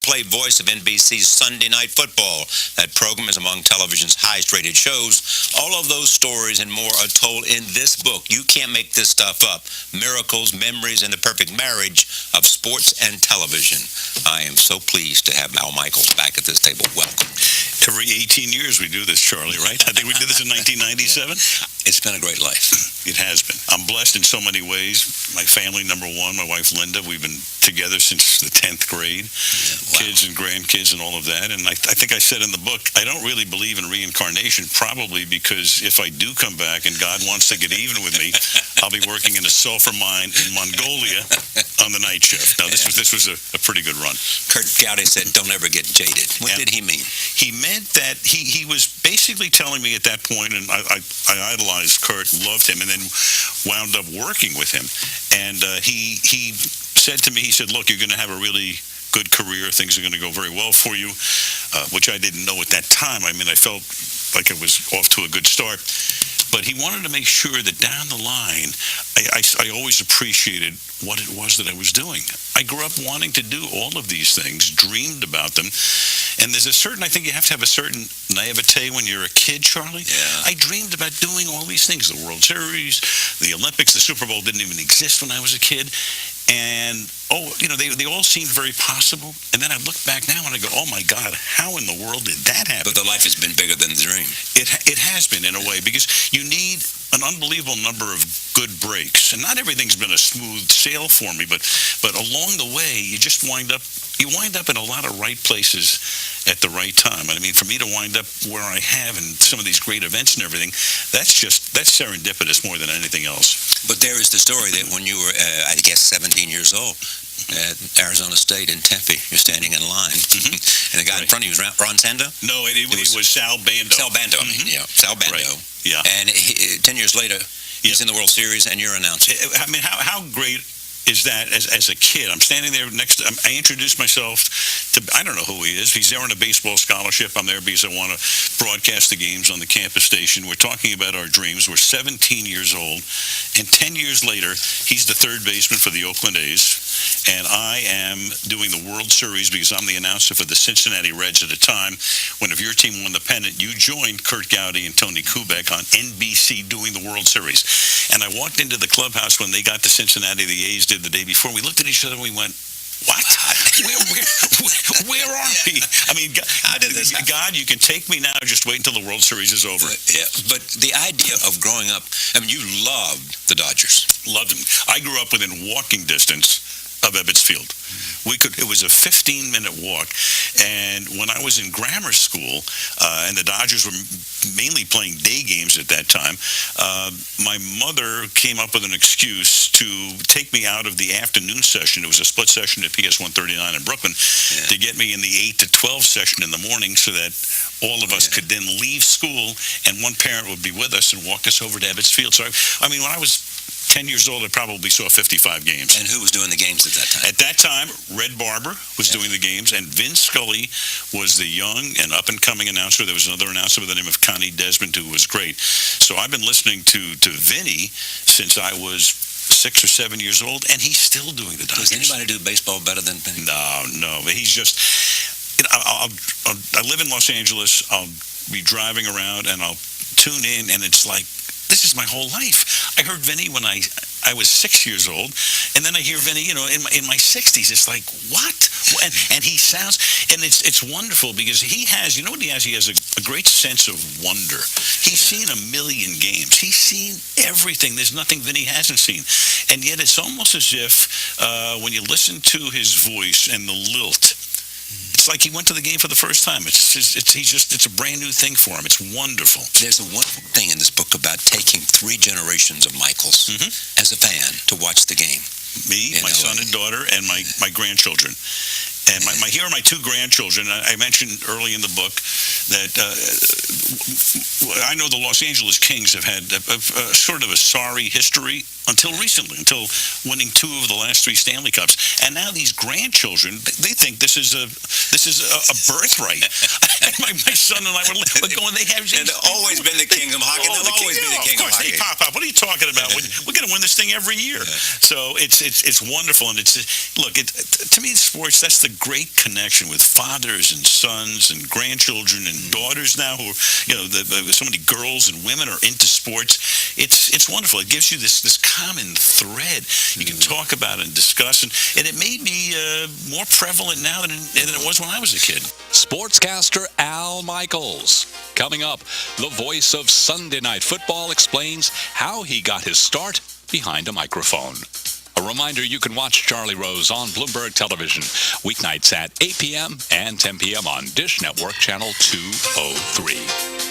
play-by-play voice of NBC's Sunday Night Football. That program is among television's highest-rated shows. All of those stories and more are told in this book. You can't make this stuff up. Miracles, Memories, and the Perfect Marriage of Sports and Television. I am so pleased to have Al Michaels back at this table. Welcome. Every 18 years we do this, Charlie, right? I think we did this in 1997. It's been a great life. It has been. I'm blessed in so many ways. My family, number one, my wife Linda, we've been together since the 10th grade. Kids and grandkids and all of that. And I think I said in the book, I don't really believe in reincarnation, probably because if I do come back and God wants to get even with me, I'll be working in a sulfur mine in Mongolia on the night shift. Now, this was a pretty good run. Kurt Gowdy said, don't ever get jaded. What did he mean? He meant that he was basically telling me at that point, and I idolized Kurt, loved him, and then wound up working with him. And he said to me, he said, look, you're going to have a really good career. Things are going to go very well for you, which I didn't know at that time. I mean, I felt like it was off to a good start. But he wanted to make sure that down the line, I always appreciated what it was that I was doing. I grew up wanting to do all of these things, dreamed about them. And there's I think you have to have a certain naivete when you're a kid, Charlie. Yeah. I dreamed about doing all these things, the World Series, the Olympics, the Super Bowl didn't even exist when I was a kid. And, they all seemed very possible. And then I look back now and I go, oh, my God, how in the world did that happen? But the life has been bigger than the dream. It has been, in a way, because you need an unbelievable number of good breaks. And not everything's been a smooth sail for me, but along the way, you wind up in a lot of right places at the right time. I mean, for me to wind up where I have and some of these great events and everything, that's serendipitous more than anything else. But there is the story that when you were, I guess, 17 years old, at Arizona State in Tempe, you're standing in line, and the guy in front of you was Ron Sando? No, it was Sal Bando. Sal Bando, Sal Bando. Right. Yeah. And 10 years later, he's in the World Series, and you're announcing. I mean, how great is that as a kid? I'm standing there next to him. I introduced myself to, I don't know who he is. He's there on a baseball scholarship. I'm there because I want to broadcast the games on the campus station. We're talking about our dreams. We're 17 years old. And 10 years later, he's the third baseman for the Oakland A's. And I am doing the World Series because I'm the announcer for the Cincinnati Reds at a time when if your team won the pennant, you joined Kurt Gowdy and Tony Kubek on NBC doing the World Series. And I walked into the clubhouse when they got to Cincinnati, the A's did the day before. We looked at each other and we went, what? Where are we? I mean, God, you can take me now. Just wait until the World Series is over. Yeah, but the idea of growing up, I mean, you loved the Dodgers. Loved them. I grew up within walking distance of Ebbets Field. It was a 15-minute walk. And when I was in grammar school, and the Dodgers were mainly playing day games at that time, my mother came up with an excuse to take me out of the afternoon session. It was a split session at PS 139 in Brooklyn, to get me in the 8 to 12 session in the morning so that all of us could then leave school and one parent would be with us and walk us over to Ebbets Field. So, I mean, when I was 10 years old, I probably saw 55 games. And who was doing the games at that time? At that time, Red Barber was doing the games, and Vince Scully was the young and up-and-coming announcer. There was another announcer by the name of Connie Desmond who was great. So I've been listening to Vinny since I was 6 or 7 years old, and he's still doing the Dodgers. Does anybody do baseball better than Vinny? No. But he's just... I live in Los Angeles. I'll be driving around, and I'll tune in, and it's like, this is my whole life. I heard Vinny when I was 6 years old, and then I hear Vinny, in my 60s. It's like, what? And he sounds, and it's wonderful because he has, you know what he has? He has a great sense of wonder. He's seen a million games. He's seen everything. There's nothing Vinny hasn't seen. And yet it's almost as if when you listen to his voice and the lilt, it's like he went to the game for the first time. It's a brand new thing for him. It's wonderful. There's a wonderful thing in this book about taking 3 generations of Michaels as a fan to watch the game. Me, my son and daughter, and my grandchildren. And here are my 2 grandchildren. I mentioned early in the book that I know the Los Angeles Kings have had a sort of a sorry history until recently, until winning 2 of the last 3 Stanley Cups, and now these grandchildren, they think this is a birthright. my son and I were going. They have. And they've always been the king of hockey. They'll always be the king of hockey. Hey, Pop, what are you talking about? We're going to win this thing every year. So it's wonderful, and to me, sports, that's the great connection with fathers and sons and grandchildren and daughters now who so many girls and women are into sports. It's wonderful. It gives you this common thread you can talk about and discuss, and it may be more prevalent now than it was when I was a kid. Sportscaster Al Michaels. Coming up, the voice of Sunday Night Football explains how he got his start behind a microphone. A reminder, you can watch Charlie Rose on Bloomberg Television weeknights at 8 p.m. and 10 p.m. on Dish Network Channel 203.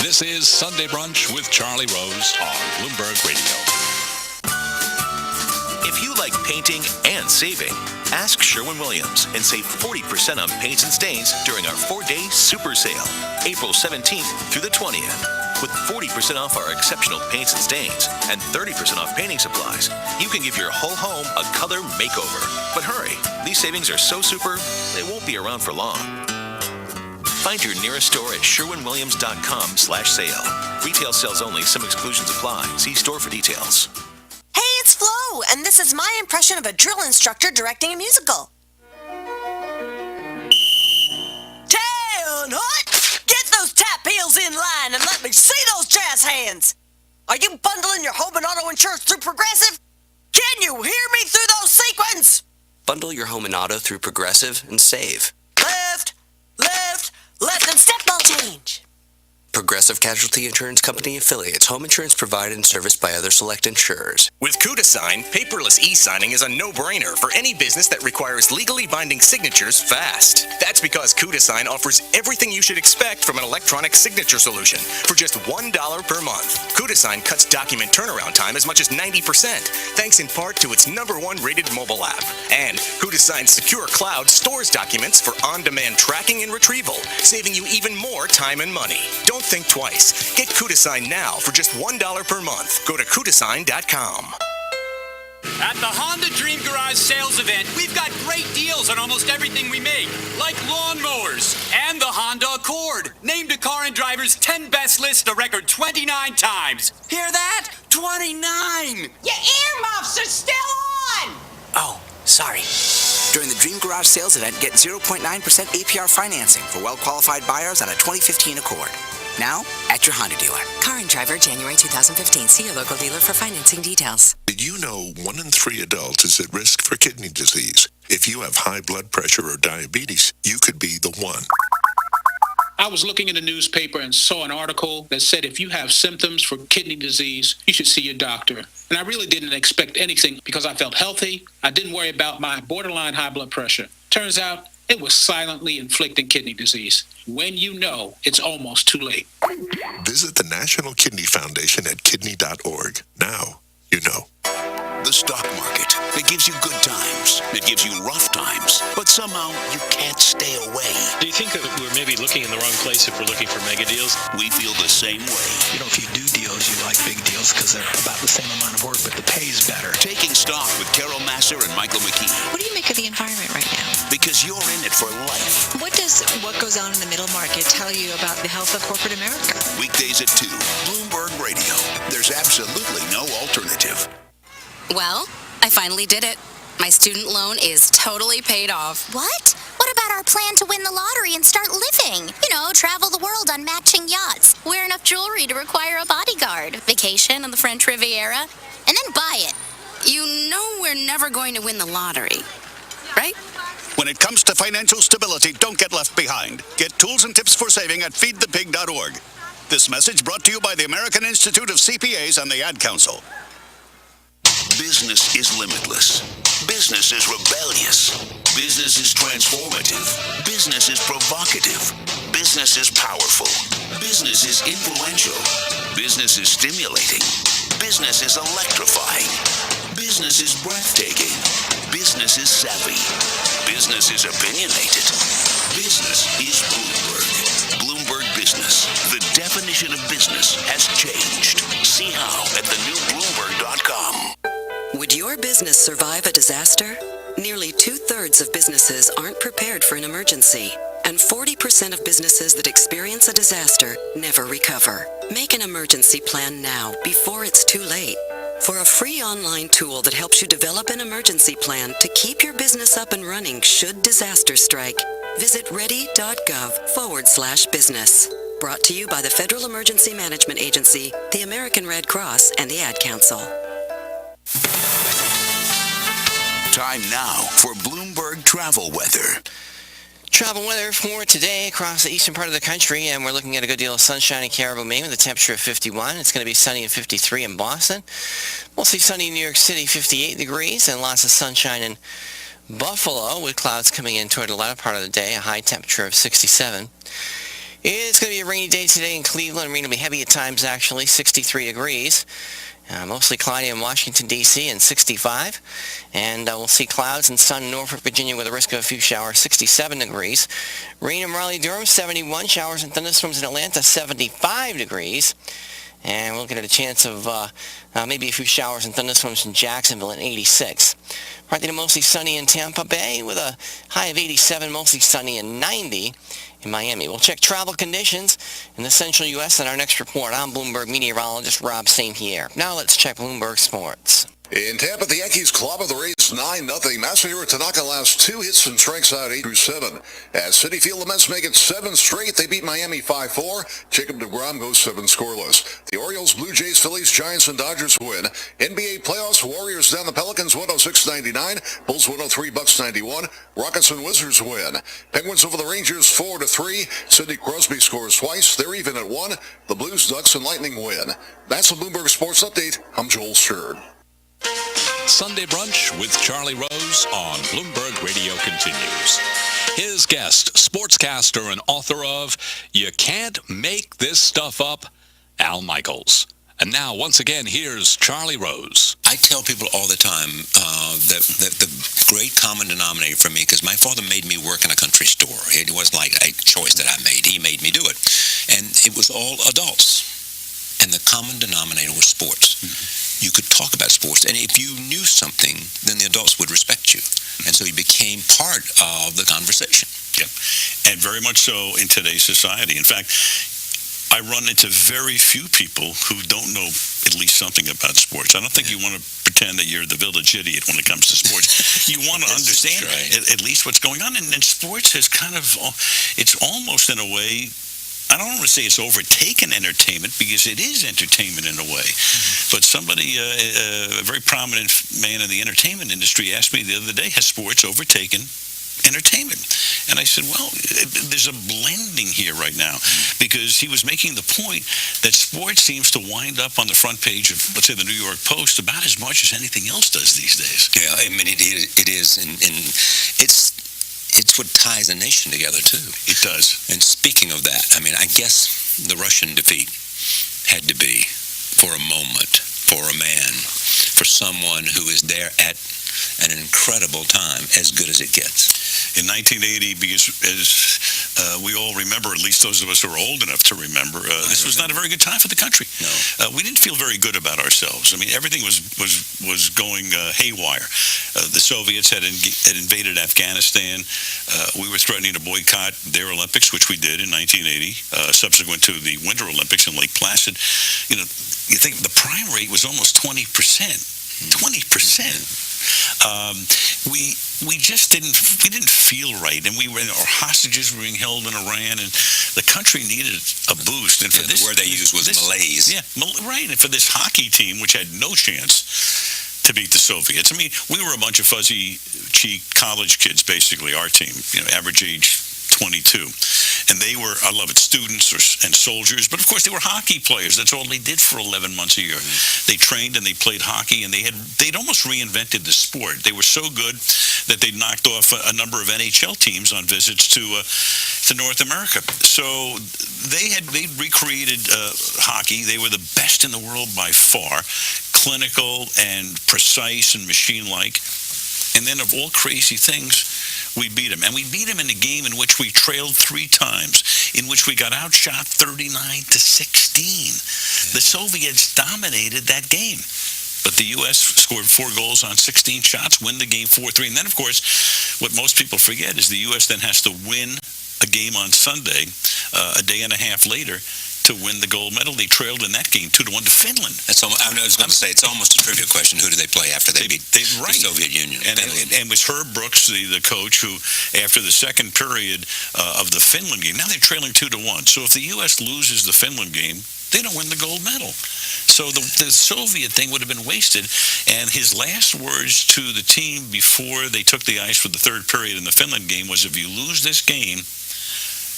This is Sunday Brunch with Charlie Rose on Bloomberg Radio. If you like painting and saving, ask Sherwin-Williams and save 40% on paints and stains during our 4-day super sale, April 17th through the 20th. With 40% off our exceptional paints and stains and 30% off painting supplies, you can give your whole home a color makeover. But hurry, these savings are so super, they won't be around for long. Find your nearest store at sherwinwilliams.com/sale. Retail sales only, some exclusions apply. See store for details. Hey, it's Flo, and this is my impression of a drill instructor directing a musical. 10 hut! Get those tap heels in line and let me see those jazz hands! Are you bundling your home and auto insurance through Progressive? Can you hear me through those sequins? Bundle your home and auto through Progressive and save. Left, and step ball change. Progressive Casualty Insurance Company affiliates. Home insurance provided and serviced by other select insurers. With CudaSign, paperless e-signing is a no-brainer for any business that requires legally binding signatures fast. That's because CudaSign offers everything you should expect from an electronic signature solution for just $1 per month. CudaSign cuts document turnaround time as much as 90%, thanks in part to its #1 rated mobile app. And CudaSign's secure cloud stores documents for on-demand tracking and retrieval, saving you even more time and money. Don't think twice. Get CudaSign now for just $1 per month. Go to CudaSign.com. At the Honda Dream Garage sales event, we've got great deals on almost everything we make, like lawnmowers and the Honda Accord, named to Car and Driver's 10 Best list a record 29 times. Hear that? 29! Your earmuffs are still on! Oh, sorry. During the Dream Garage sales event, get 0.9% APR financing for well-qualified buyers on a 2015 Accord. Now, at your Honda dealer. Car and Driver, January 2015. See your local dealer for financing details. Did you know 1 in 3 adults is at risk for kidney disease? If you have high blood pressure or diabetes, you could be the one. I was looking in the newspaper and saw an article that said if you have symptoms for kidney disease, you should see your doctor. And I really didn't expect anything because I felt healthy. I didn't worry about my borderline high blood pressure. Turns out it was silently inflicting kidney disease. When you know, it's almost too late. Visit the National Kidney Foundation at kidney.org. Now, you know. The stock market. It gives you good times. It gives you rough times. But somehow you can't stay away. Do you think that we're maybe looking in the wrong place if we're looking for mega deals? We feel the same way. You know, if you do deals, you like big deals because they're about the same amount of work, but the pay is better. Taking Stock with Carol Masser and Michael McKee. What do you make of the environment right now? Because you're in it for life. What does what goes on in the middle market tell you about the health of corporate America? Weekdays at 2, Bloomberg Radio. There's absolutely no alternative. Well, I finally did it. My student loan is totally paid off. What? What about our plan to win the lottery and start living? You know, travel the world on matching yachts, wear enough jewelry to require a bodyguard, vacation on the French Riviera, and then buy it. You know we're never going to win the lottery, right? When it comes to financial stability, don't get left behind. Get tools and tips for saving at feedthepig.org. This message brought to you by the American Institute of CPAs and the Ad Council. Business is limitless. Business is rebellious. Business is transformative. Business is provocative. Business is powerful. Business is influential. Business is stimulating. Business is electrifying. Business is breathtaking. Business is savvy. Business is opinionated. Business is Bloomberg. Bloomberg Business, the definition of business, your business survive a disaster? Nearly 2/3 of businesses aren't prepared for an emergency, and 40% of businesses that experience a disaster never recover. Make an emergency plan now, before it's too late. For a free online tool that helps you develop an emergency plan to keep your business up and running should disaster strike, visit ready.gov/business. Brought to you by the Federal Emergency Management Agency, the American Red Cross, and the Ad Council. Time now for Bloomberg Travel Weather. Travel weather for today across the eastern part of the country, and we're looking at a good deal of sunshine in Caribou, Maine with a temperature of 51. It's going to be sunny and 53 in Boston. Mostly sunny in New York City, 58 degrees, and lots of sunshine in Buffalo with clouds coming in toward the latter part of the day, a high temperature of 67. It's going to be a rainy day today in Cleveland, rain will be heavy at times actually, 63 degrees. Mostly cloudy in Washington, D.C. and 65. And we'll see clouds and sun in Norfolk, Virginia with a risk of a few showers, 67 degrees. Rain in Raleigh-Durham, 71. Showers and thunderstorms in Atlanta, 75 degrees. And we'll get a chance of maybe a few showers and thunderstorms in Jacksonville at 86. Partly to mostly sunny in Tampa Bay with a high of 87, mostly sunny and 90 in Miami. We'll check travel conditions in the central U.S. in our next report. I'm Bloomberg meteorologist Rob St. Pierre. Now let's check Bloomberg Sports. In Tampa, the Yankees clobber the Rays 9-0. Masahiro Tanaka last 2 hits and strikes out 8 through 7. At Citi Field, the Mets make it 7 straight. They beat Miami 5-4. Jacob deGrom goes 7 scoreless. The Orioles, Blue Jays, Phillies, Giants, and Dodgers win. NBA playoffs, Warriors down the Pelicans 106-99. Bulls 103, Bucks 91. Rockets and Wizards win. Penguins over the Rangers 4-3. Sidney Crosby scores twice. They're even at 1. The Blues, Ducks, and Lightning win. That's the Bloomberg Sports Update. I'm Joel Stern. Sunday Brunch with Charlie Rose on Bloomberg Radio continues. His guest, sportscaster and author of You Can't Make This Stuff Up, Al Michaels. And now, once again, here's Charlie Rose. I tell people all the time that the great common denominator for me, because my father made me work in a country store. It wasn't like a choice that I made. He made me do it. And it was all adults. And the common denominator was sports. You could talk about sports, and if you knew something, then the adults would respect you. And so you became part of the conversation. Yep, and very much so in today's society. In fact, I run into very few people who don't know at least something about sports. I don't think you want to pretend that you're the village idiot when it comes to sports. You want to understand at least what's going on. And sports has kind of, it's almost in a way, I don't want to say it's overtaken entertainment, because it is entertainment in a way. But somebody, a very prominent man in the entertainment industry, asked me the other day, has sports overtaken entertainment? And I said, well, there's a blending here right now, because he was making the point that sports seems to wind up on the front page of, let's say, the New York Post about as much as anything else does these days. Yeah, I mean, it is, and it's what ties a nation together, too. It does. And speaking of that, I mean, I guess the Russian defeat had to be, for a moment, for a man, for someone who is there at an incredible time, as good as it gets. In 1980, because as we all remember, at least those of us who are old enough to remember, this was not a very good time for the country. No. We didn't feel very good about ourselves. I mean, everything was going haywire. The Soviets had invaded Afghanistan. We were threatening to boycott their Olympics, which we did in 1980, subsequent to the Winter Olympics in Lake Placid. You know, you think the crime rate was almost 20%. 20%. We just didn't feel right, and our hostages were being held in Iran, and the country needed a boost. And for the word they used was malaise. Yeah, right. And for this hockey team, which had no chance to beat the Soviets. I mean, we were a bunch of fuzzy-cheeked college kids, basically, our team, average age 22. And they were, I love it, students and soldiers, but of course they were hockey players. That's all they did for 11 months a year. They trained and they played hockey, and they'd almost reinvented the sport. They were so good that they knocked off a number of NHL teams on visits to North America. So they'd recreated hockey. They were the best in the world by far, clinical and precise and machine-like. And then of all crazy things, we beat them. And we beat them in a game in which we trailed 3 times, in which we got outshot 39-16. The Soviets dominated that game. But the U.S. scored 4 goals on 16 shots, win the game 4-3. And then, of course, what most people forget is the U.S. then has to win a game on Sunday, a day and a half later, to win the gold medal. They trailed in that game 2-1 to Finland. I was going to say, it's almost a trivia question. Who do they play after they beat the Soviet Union? And it was Herb Brooks, the coach, who, after the second period of the Finland game, now they're trailing 2-1. So if the U.S. loses the Finland game, they don't win the gold medal. So the Soviet thing would have been wasted. And his last words to the team before they took the ice for the third period in the Finland game was, if you lose this game,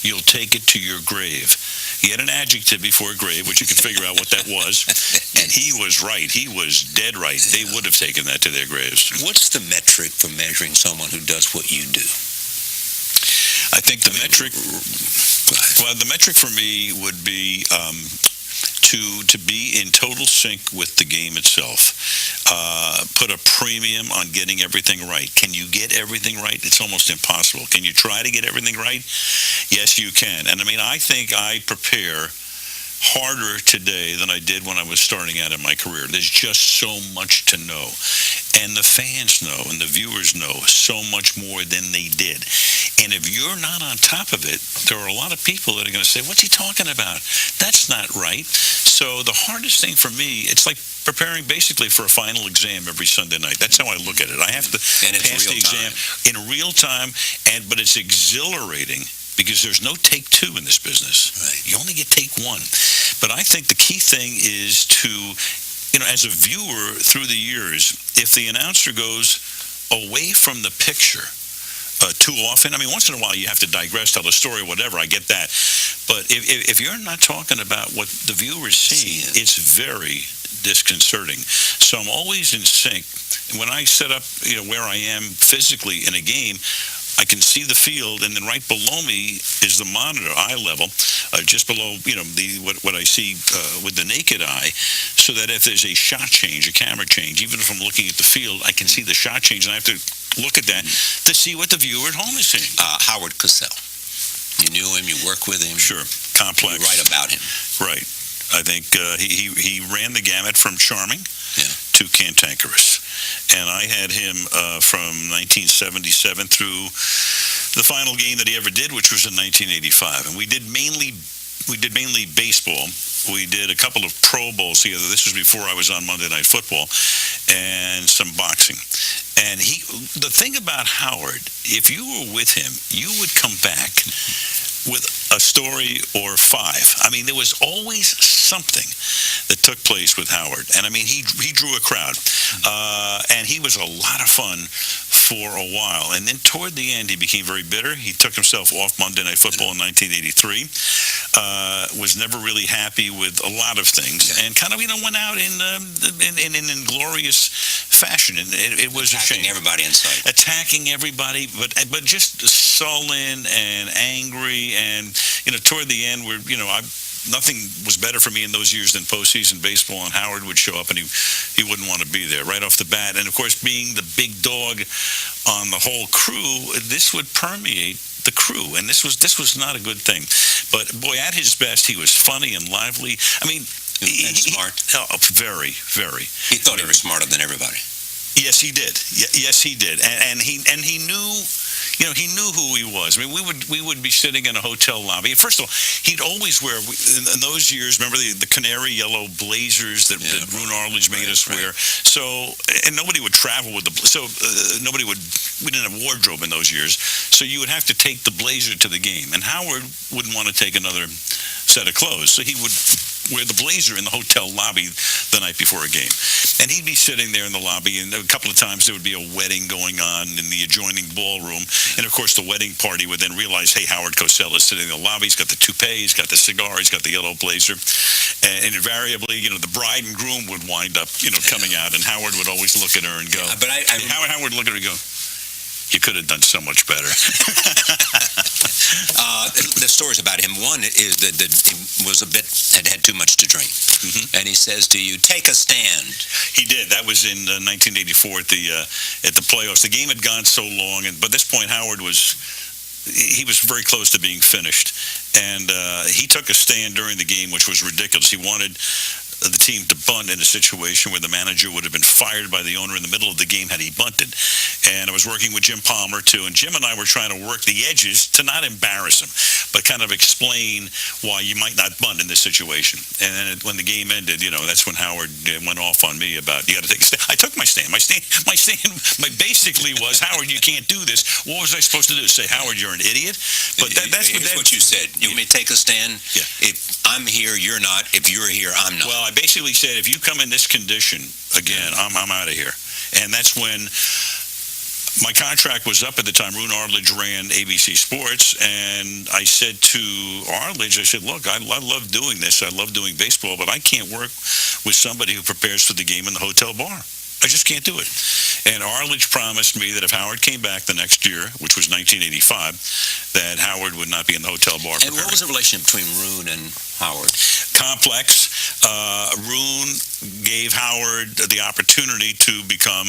you'll take it to your grave. He had an adjective before grave, which you can figure out what that was. And he was right. He was dead right. They would have taken that to their graves. What's the metric for measuring someone who does what you do? I think the metric for me would be to be in total sync with the game itself. Put a premium on getting everything right. Can you get everything right? It's almost impossible. Can you try to get everything right? Yes, you can. And I think I prepare harder today than I did when I was starting out in my career. There's just so much to know. And the fans know and the viewers know so much more than they did. And if you're not on top of it, there are a lot of people that are going to say, what's he talking about? That's not right. So the hardest thing for me, it's like preparing basically for a final exam every Sunday night. That's how I look at it. I have to pass the exam in real time, but it's exhilarating because there's no take 2 in this business. Right. You only get take 1. But I think the key thing is to, as a viewer through the years, if the announcer goes away from the picture too often, once in a while you have to digress, tell a story, whatever, I get that. But if you're not talking about what the viewer's seeing, it's very disconcerting. So I'm always in sync. And when I set up, where I am physically in a game, I can see the field, and then right below me is the monitor, eye level, just below, what I see with the naked eye, so that if there's a shot change, a camera change, even if I'm looking at the field, I can see the shot change, and I have to look at that to see what the viewer at home is seeing. Howard Cosell. You knew him, you worked with him. Sure, complex. You write about him. Right. I think he ran the gamut from charming to cantankerous. And I had him from 1977 through the final game that he ever did, which was in 1985. And we did mainly baseball. We did a couple of Pro Bowls together. This was before I was on Monday Night Football, and some boxing. And the thing about Howard, if you were with him, you would come back with a story or 5. There was always something that took place with Howard. And he drew a crowd. And he was a lot of fun for a while. And then toward the end, he became very bitter. He took himself off Monday Night Football in 1983. Was never really happy with a lot of things. And kind of, went out in inglorious fashion. And it was a shame. Attacking everybody in sight. Attacking everybody, but just sullen and angry. And, toward the end, nothing was better for me in those years than postseason baseball, and Howard would show up and he wouldn't want to be there right off the bat. And of course, being the big dog on the whole crew, this would permeate the crew, and this was not a good thing. But boy, at his best, he was funny and lively. And smart. Very, very. He thought he was smarter than everybody. Yes, he did. Yes, he did. And he knew. He knew who he was. We would be sitting in a hotel lobby. First of all, he'd always wear, in those years, remember the canary yellow blazers that Rune Arledge made us wear? So, and nobody would travel with we didn't have wardrobe in those years. So you would have to take the blazer to the game. And Howard wouldn't want to take another set of clothes. So he would wear the blazer in the hotel lobby the night before a game. And he'd be sitting there in the lobby, and a couple of times there would be a wedding going on in the adjoining ballroom. And of course, the wedding party would then realize, hey, Howard Cosell is sitting in the lobby. He's got the toupee, he's got the cigar, he's got the yellow blazer. And invariably, the bride and groom would wind up, coming out, and Howard would always look at her and go, Howard would look at her and go, you could have done so much better. The stories about him, one is that he was had too much to drink. Mm-hmm. And he says to you, take a stand. He did. That was in 1984 at the playoffs. The game had gone so long, and by this point, Howard was very close to being finished. And he took a stand during the game, which was ridiculous. He wanted the team to bunt in a situation where the manager would have been fired by the owner in the middle of the game had he bunted. And I was working with Jim Palmer, too, and Jim and I were trying to work the edges to not embarrass him, but kind of explain why you might not bunt in this situation. And then when the game ended, that's when Howard went off on me about, you got to take a stand. I took my stand. My stand basically was, Howard, you can't do this. What was I supposed to do? Say, Howard, you're an idiot? But that's what you said. You want me to take a stand? Yeah. If I'm here, you're not. If you're here, I'm not. Well, I basically said, if you come in this condition again, I'm out of here. And that's when my contract was up at the time. Roone Arledge ran ABC Sports, and I said to Arledge, I said, look, I love doing this. I love doing baseball, but I can't work with somebody who prepares for the game in the hotel bar. I just can't do it. And Arledge promised me that if Howard came back the next year, which was 1985, that Howard would not be in the hotel bar. And what was the relationship between Roone and Howard? Complex. Roone gave Howard the opportunity to become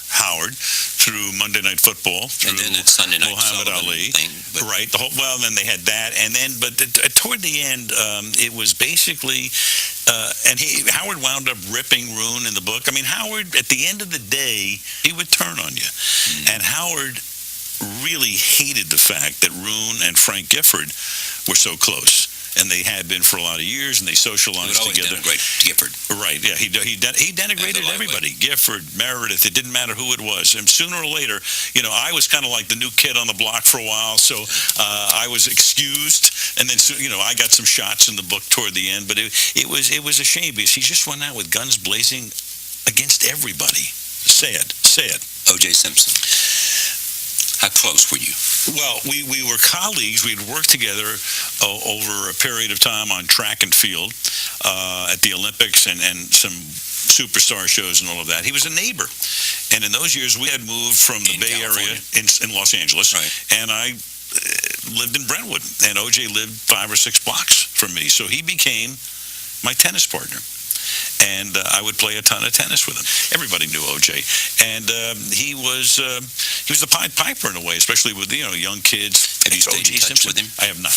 Howard through Monday Night Football, through and then it's Sunday Night Muhammad Ali, thing, right? Then they had that, and then toward the end, it was basically, and Howard wound up ripping Roone in the book. I mean, Howard, at the end of the day, he would turn on you, and Howard really hated the fact that Roone and Frank Gifford were so close. And they had been for a lot of years, and they socialized together. Denigrate Gifford. Right, yeah. He denigrated everybody. Gifford, Meredith, it didn't matter who it was. And sooner or later, I was kind of like the new kid on the block for a while, so I was excused. And then, I got some shots in the book toward the end. But it was a shame because he just went out with guns blazing against everybody. Sad. O.J. Simpson. How close were you? Well, we were colleagues. We'd worked together over a period of time on track and field at the Olympics and some superstar shows and all of that. He was a neighbor. And in those years, we had moved from the Bay Area in Los Angeles. Right. And I lived in Brentwood. And O.J. lived 5 or 6 blocks from me. So he became my tennis partner. And I would play a ton of tennis with him. Everybody knew O.J. And he was the Pied Piper in a way, especially with young kids. Have you stayed in touch with him? I have not.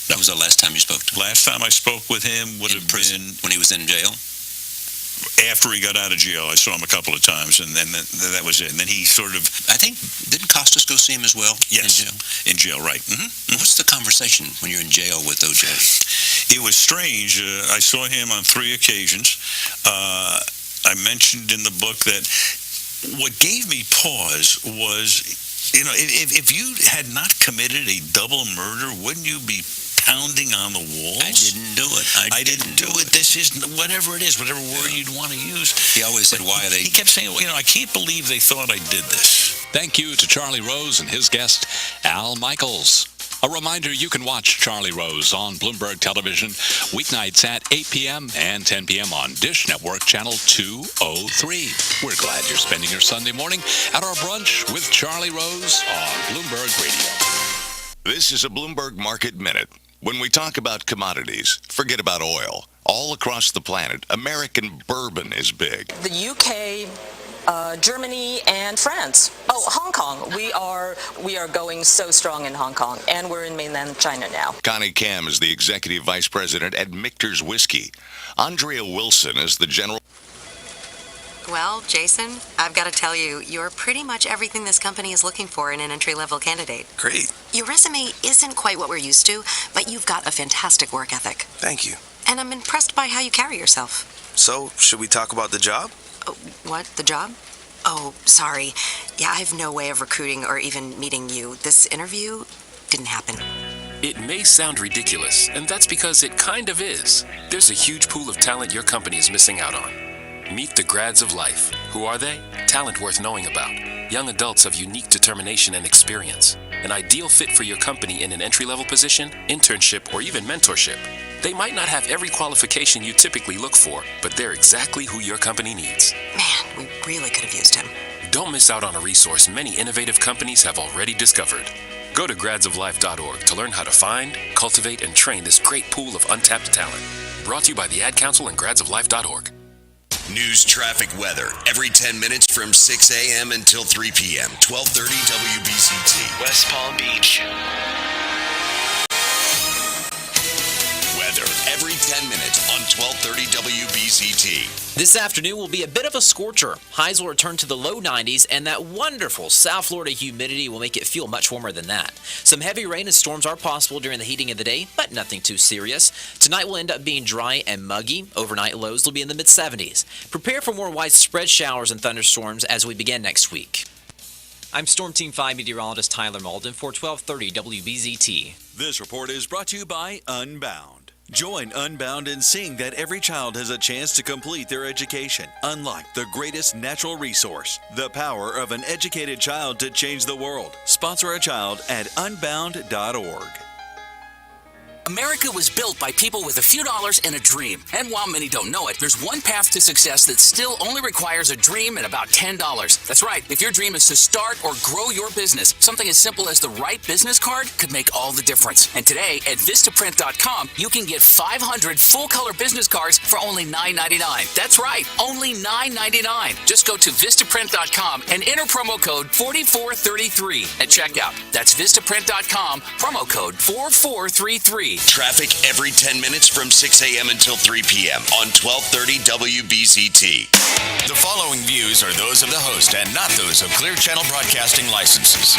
When was the last time you spoke to him? Last time I spoke with him would have been when he was in jail. After he got out of jail. I saw him a couple of times, and then that was it. And then he sort of, I think, didn't Costas go see him as well? Yes, in jail, right. Mm-hmm. What's the conversation when you're in jail with O.J.? It was strange. I saw him on 3 occasions. I mentioned in the book that what gave me pause was, if you had not committed a double murder, wouldn't you be pounding on the walls? I didn't do it. I didn't do it. This is whatever it is, whatever word you'd want to use. He always said, why are they... He kept saying, I can't believe they thought I did this. Thank you to Charlie Rose and his guest, Al Michaels. A reminder, you can watch Charlie Rose on Bloomberg Television weeknights at 8 p.m. and 10 p.m. on Dish Network Channel 203. We're glad you're spending your Sunday morning at our brunch with Charlie Rose on Bloomberg Radio. This is a Bloomberg Market Minute. When we talk about commodities, forget about oil. All across the planet, American bourbon is big. The UK, Germany, and France. Oh, Hong Kong. We are going so strong in Hong Kong, and we're in mainland China now. Connie Kam is the executive vice president at Michter's Whiskey. Andrea Wilson is the general. Well, Jason, I've got to tell you, you're pretty much everything this company is looking for in an entry-level candidate. Great. Your resume isn't quite what we're used to, but you've got a fantastic work ethic. Thank you. And I'm impressed by how you carry yourself. So, should we talk about the job? What? The job? Oh, sorry. Yeah, I have no way of recruiting or even meeting you. This interview didn't happen. It may sound ridiculous, and that's because it kind of is. There's a huge pool of talent your company is missing out on. Meet the grads of life. Who are they? Talent worth knowing about. Young adults of unique determination and experience. An ideal fit for your company in an entry-level position, internship, or even mentorship. They might not have every qualification you typically look for, but they're exactly who your company needs. Man, we really could have used him. Don't miss out on a resource many innovative companies have already discovered. Go to gradsoflife.org to learn how to find, cultivate, and train this great pool of untapped talent. Brought to you by the Ad Council and gradsoflife.org. News, traffic, weather, every 10 minutes from 6 a.m. until 3 p.m. 1230 WBCT. West Palm Beach. Weather, every 10 minutes on 1230 WBZT. This afternoon will be a bit of a scorcher. Highs will return to the low 90s, and that wonderful South Florida humidity will make it feel much warmer than that. Some heavy rain and storms are possible during the heating of the day, but nothing too serious. Tonight will end up being dry and muggy. Overnight lows will be in the mid-70s. Prepare for more widespread showers and thunderstorms as we begin next week. I'm Storm Team 5 meteorologist Tyler Malden for 1230 WBZT. This report is brought to you by Unbound. Join Unbound in seeing that every child has a chance to complete their education. Unlock the greatest natural resource, the power of an educated child to change the world. Sponsor a child at unbound.org. America was built by people with a few dollars and a dream. And while many don't know it, there's one path to success that still only requires a dream and about $10. That's right. If your dream is to start or grow your business, something as simple as the right business card could make all the difference. And today at Vistaprint.com, you can get 500 full-color business cards for only $9.99. That's right, only $9.99. Just go to Vistaprint.com and enter promo code 4433 at checkout. That's Vistaprint.com, promo code 4433. Traffic every 10 minutes from 6 a.m. until 3 p.m. on 1230 WBZT. The following views are those of the host and not those of Clear Channel Broadcasting licenses.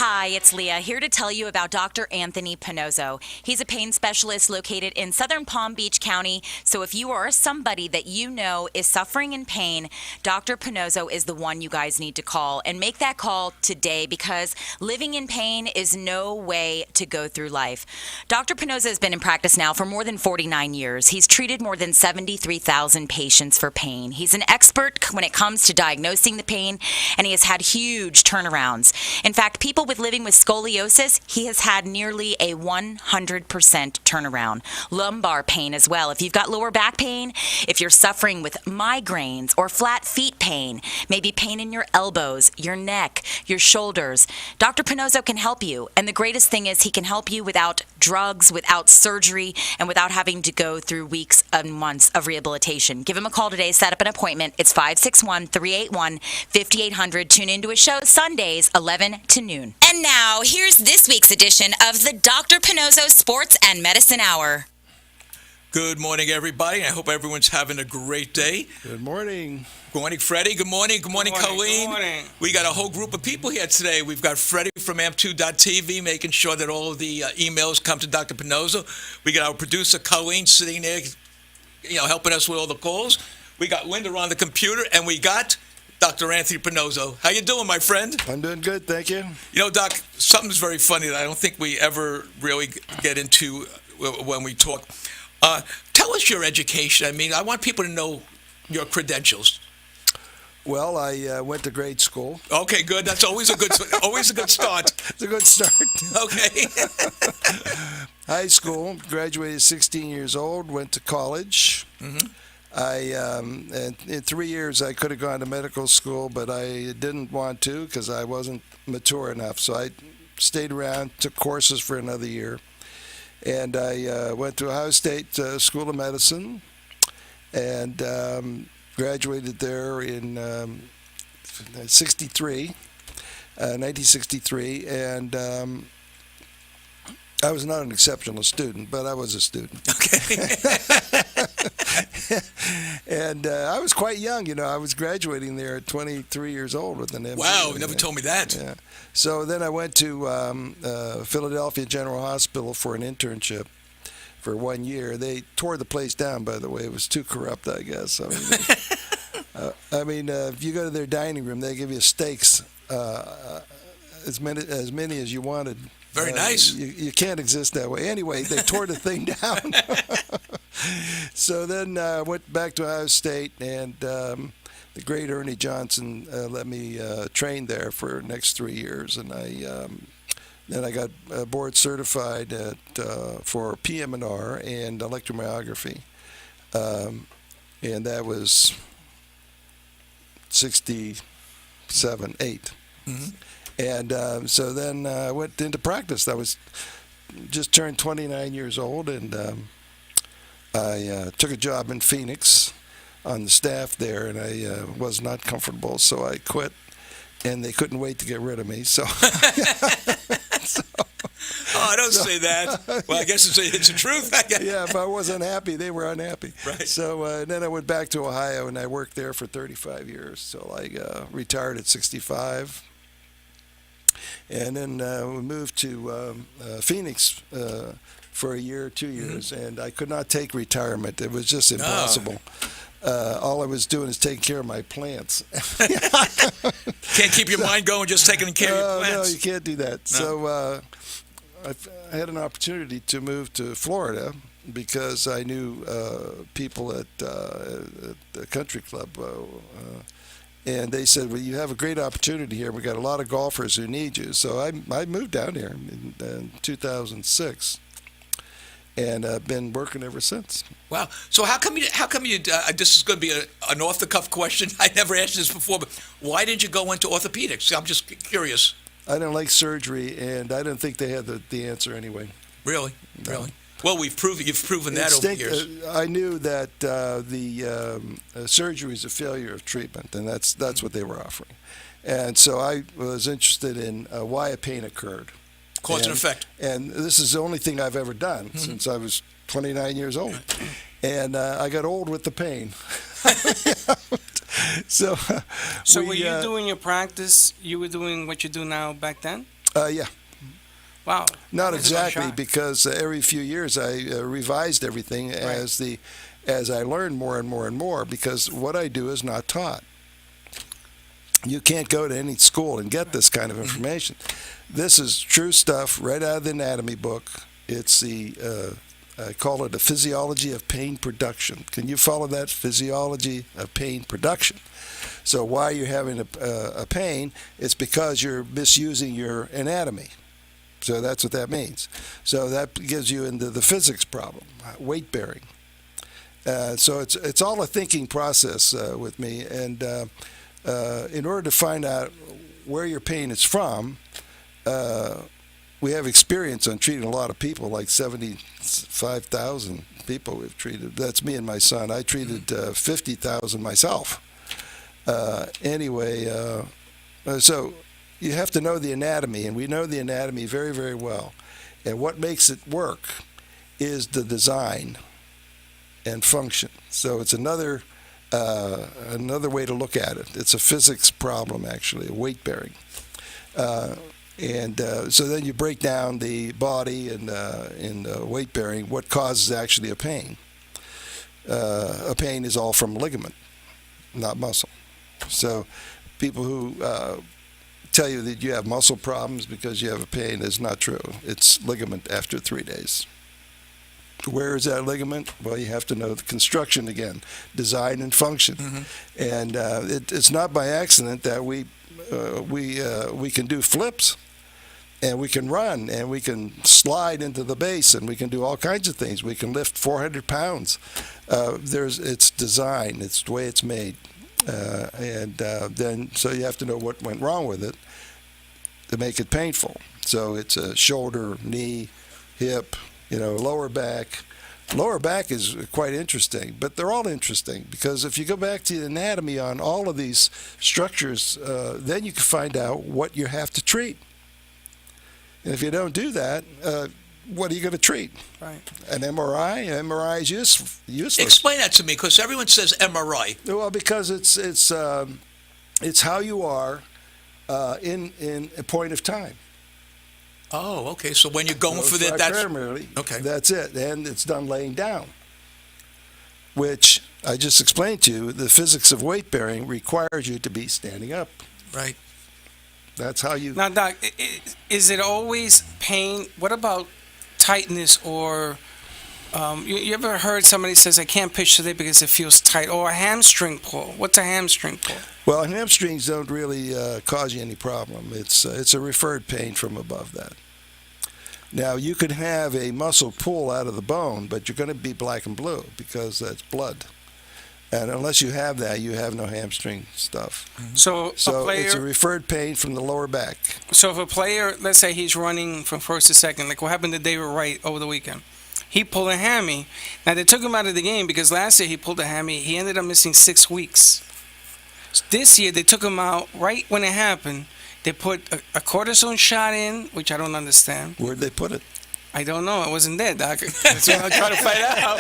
Hi, it's Leah, here to tell you about Dr. Anthony Pannozzo. He's a pain specialist located in southern Palm Beach County, so if you are somebody that you know is suffering in pain, Dr. Pannozzo is the one you guys need to call. And make that call today, because living in pain is no way to go through life. Dr. Pannozzo has been in practice now for more than 49 years. He's treated more than 73,000 patients for pain. He's an expert when it comes to diagnosing the pain, and he has had huge turnarounds. In fact, people living with scoliosis, he has had nearly a 100% turnaround. Lumbar pain as well. If you've got lower back pain, if you're suffering with migraines or flat feet pain, maybe pain in your elbows, your neck, your shoulders, Dr. Pannozzo can help you. And the greatest thing is he can help you without drugs, without surgery, and without having to go through weeks and months of rehabilitation. Give him a call today. Set up an appointment. It's 561-381-5800. Tune into his show Sundays, 11 to noon. And now, here's this week's edition of the Dr. Pannozzo Sports and Medicine Hour. Good morning, everybody. I hope everyone's having a great day. Good morning. Good morning, Freddie. Good morning. Good morning, Colleen. Good morning. We got a whole group of people here today. We've got Freddie from Amp2.tv making sure that all of the emails come to Dr. Pannozzo. We got our producer, Colleen, sitting there, helping us with all the calls. We got Linda on the computer, and we got Dr. Anthony Pannozzo. How you doing, my friend? I'm doing good, thank you. You know, Doc, something's very funny that I don't think we ever really get into when we talk. Tell us your education. I mean, I want people to know your credentials. Well, I went to grade school. Okay, good. That's always a good start. It's a good start. Okay. High school, graduated 16 years old, went to college. Mm-hmm. And in 3 years, I could have gone to medical school, but I didn't want to because I wasn't mature enough. So I stayed around, took courses for another year. And I went to Ohio State School of Medicine and graduated there in 1963. And I was not an exceptional student, but I was a student. Okay. And I was quite young, I was graduating there at 23 years old with an MD. Wow, you never told me that. Yeah. So then I went to Philadelphia General Hospital for an internship for 1 year. They tore the place down, by the way. It was too corrupt, I guess. If you go to their dining room, they give you steaks, as many as you wanted. Very nice. You can't exist that way. Anyway, they tore the thing down. So then I went back to Ohio State, and the great Ernie Johnson let me train there for the next 3 years. And then I got board certified for PM&R and electromyography. And that was 67, 8. Mm-hmm. And so then I went into practice. I was just turned 29 years old, and I took a job in Phoenix on the staff there, and I was not comfortable, so I quit, and they couldn't wait to get rid of me. So, Oh, don't say that. Well, I guess it's the truth. Yeah, if I wasn't happy, they were unhappy. Right. So then I went back to Ohio, and I worked there for 35 years. So I retired at 65. And then we moved to Phoenix for a year, 2 years, and I could not take retirement. It was just impossible. All I was doing is taking care of my plants. Can't keep your mind going just taking care of your plants. No, you can't do that. No. So I had an opportunity to move to Florida because I knew people at the country club. And they said, well, you have a great opportunity here. We got a lot of golfers who need you. So I moved down here in 2006. And I've been working ever since. Wow. So how come you this is going to be an off-the-cuff question. I never asked this before, but why did you go into orthopedics? I'm just curious. I didn't like surgery, and I didn't think they had the answer anyway. Really? No. Really? Well, you've proven that over the years. I knew that the surgery is a failure of treatment, and that's what they were offering. And so I was interested in why a pain occurred. Cause and effect. And this is the only thing I've ever done since I was 29 years old. And I got old with the pain. So were you doing your practice, you were doing what you do now back then? Yeah. Wow. Not exactly, because every few years I revised everything as I learned more and more and more, because what I do is not taught. You can't go to any school and get this kind of information. This is true stuff right out of the anatomy book. It's I call it a physiology of pain production. Can you follow that? Physiology of pain production. So why you're having a pain, it's because you're misusing your anatomy. So that's what that means. So that gives you into the physics problem, weight bearing. So it's all a thinking process with me. And in order to find out where your pain is from, we have experience on treating a lot of people, like 75,000 people we've treated. That's me and my son. I treated 50,000 myself. So you have to know the anatomy, and we know the anatomy very, very well. And what makes it work is the design and function. So it's another way to look at it. It's a physics problem, actually, weight bearing. So then you break down the body and weight bearing, what causes actually a pain. A pain is all from ligament, not muscle. So people who tell you that you have muscle problems because you have a pain is not true. It's ligament after 3 days. Where is that ligament? Well, you have to know the construction again, design and function. Mm-hmm. And it's not by accident that we can do flips, and we can run, and we can slide into the base, and we can do all kinds of things. We can lift 400 pounds. It's design. It's the way it's made. So you have to know what went wrong with it to make it painful. So it's a shoulder, knee, hip, lower back. Lower back is quite interesting, but they're all interesting because if you go back to the anatomy on all of these structures, then you can find out what you have to treat. And if you don't do that, what are you going to treat? Right. An MRI? An MRI is useless. Explain that to me, because everyone says MRI. Well, because it's how you are in a point of time. Oh, okay. So when you're going for that, that's primarily. Okay. That's it, and it's done laying down, which I just explained to you. The physics of weight bearing requires you to be standing up. Right. That's how you. Now, Doc, is it always pain? What about tightness or? You ever heard somebody says, I can't pitch today because it feels tight, or a hamstring pull? What's a hamstring pull? Well, hamstrings don't really cause you any problem. It's a referred pain from above that. Now, you could have a muscle pull out of the bone, but you're going to be black and blue because that's blood. And unless you have that, you have no hamstring stuff. Mm-hmm. So it's a referred pain from the lower back. So if a player, let's say he's running from first to second, like what happened to David Wright over the weekend, he pulled a hammy. Now, they took him out of the game because last year he pulled a hammy. He ended up missing 6 weeks. This year, they took him out right when it happened. They put a cortisone shot in, which I don't understand. Where'd they put it? I don't know. I wasn't there, Doc. That's what I'm trying to find out.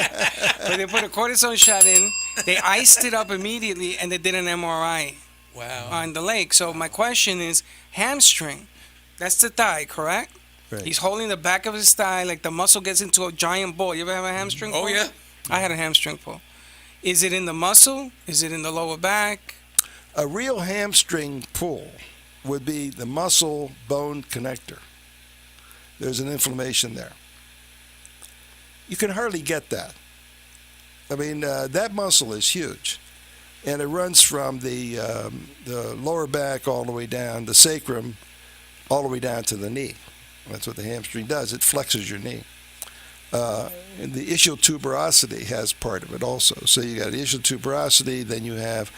But they put a cortisone shot in. They iced it up immediately, and they did an MRI. Wow. On the leg. So my question is, hamstring. That's the thigh, correct? Right. He's holding the back of his thigh like the muscle gets into a giant ball. You ever have a hamstring pull? Oh, yeah. I had a hamstring pull. Is it in the muscle? Is it in the lower back? A real hamstring pull would be the muscle bone connector. There's an inflammation there. You can hardly get that. I mean, that muscle is huge, and it runs from the lower back all the way down, the sacrum, all the way down to the knee. That's what the hamstring does. It flexes your knee. And the ischial tuberosity has part of it also. So you got ischial tuberosity, then you have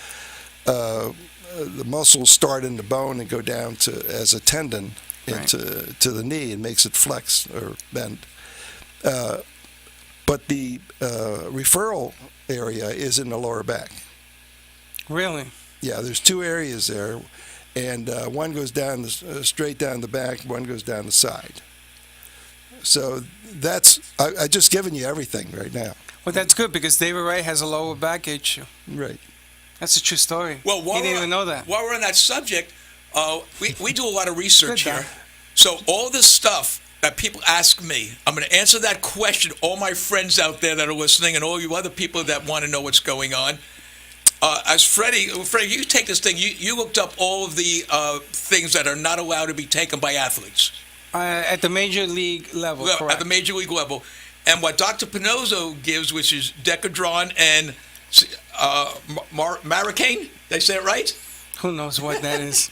the muscles start in the bone and go down to as a tendon into to the knee and makes it flex or bend. But the referral area is in the lower back. Really? Yeah, there's two areas there, and one goes down straight down the back, one goes down the side. So that's I just given you everything right now. Well, that's good because David Wright has a lower back issue. Right. That's a true story. Well, he didn't even know that. While we're on that subject, we do a lot of research here. So all this stuff that people ask me, I'm going to answer that question. All my friends out there that are listening and all you other people that want to know what's going on. As Freddie, you take this thing. You looked up all of the things that are not allowed to be taken by athletes. At the major league level, Well, correct. at the major league level. And what Dr. Pannozzo gives, which is Decadron and Maricane, did I say it right? Who knows what that is?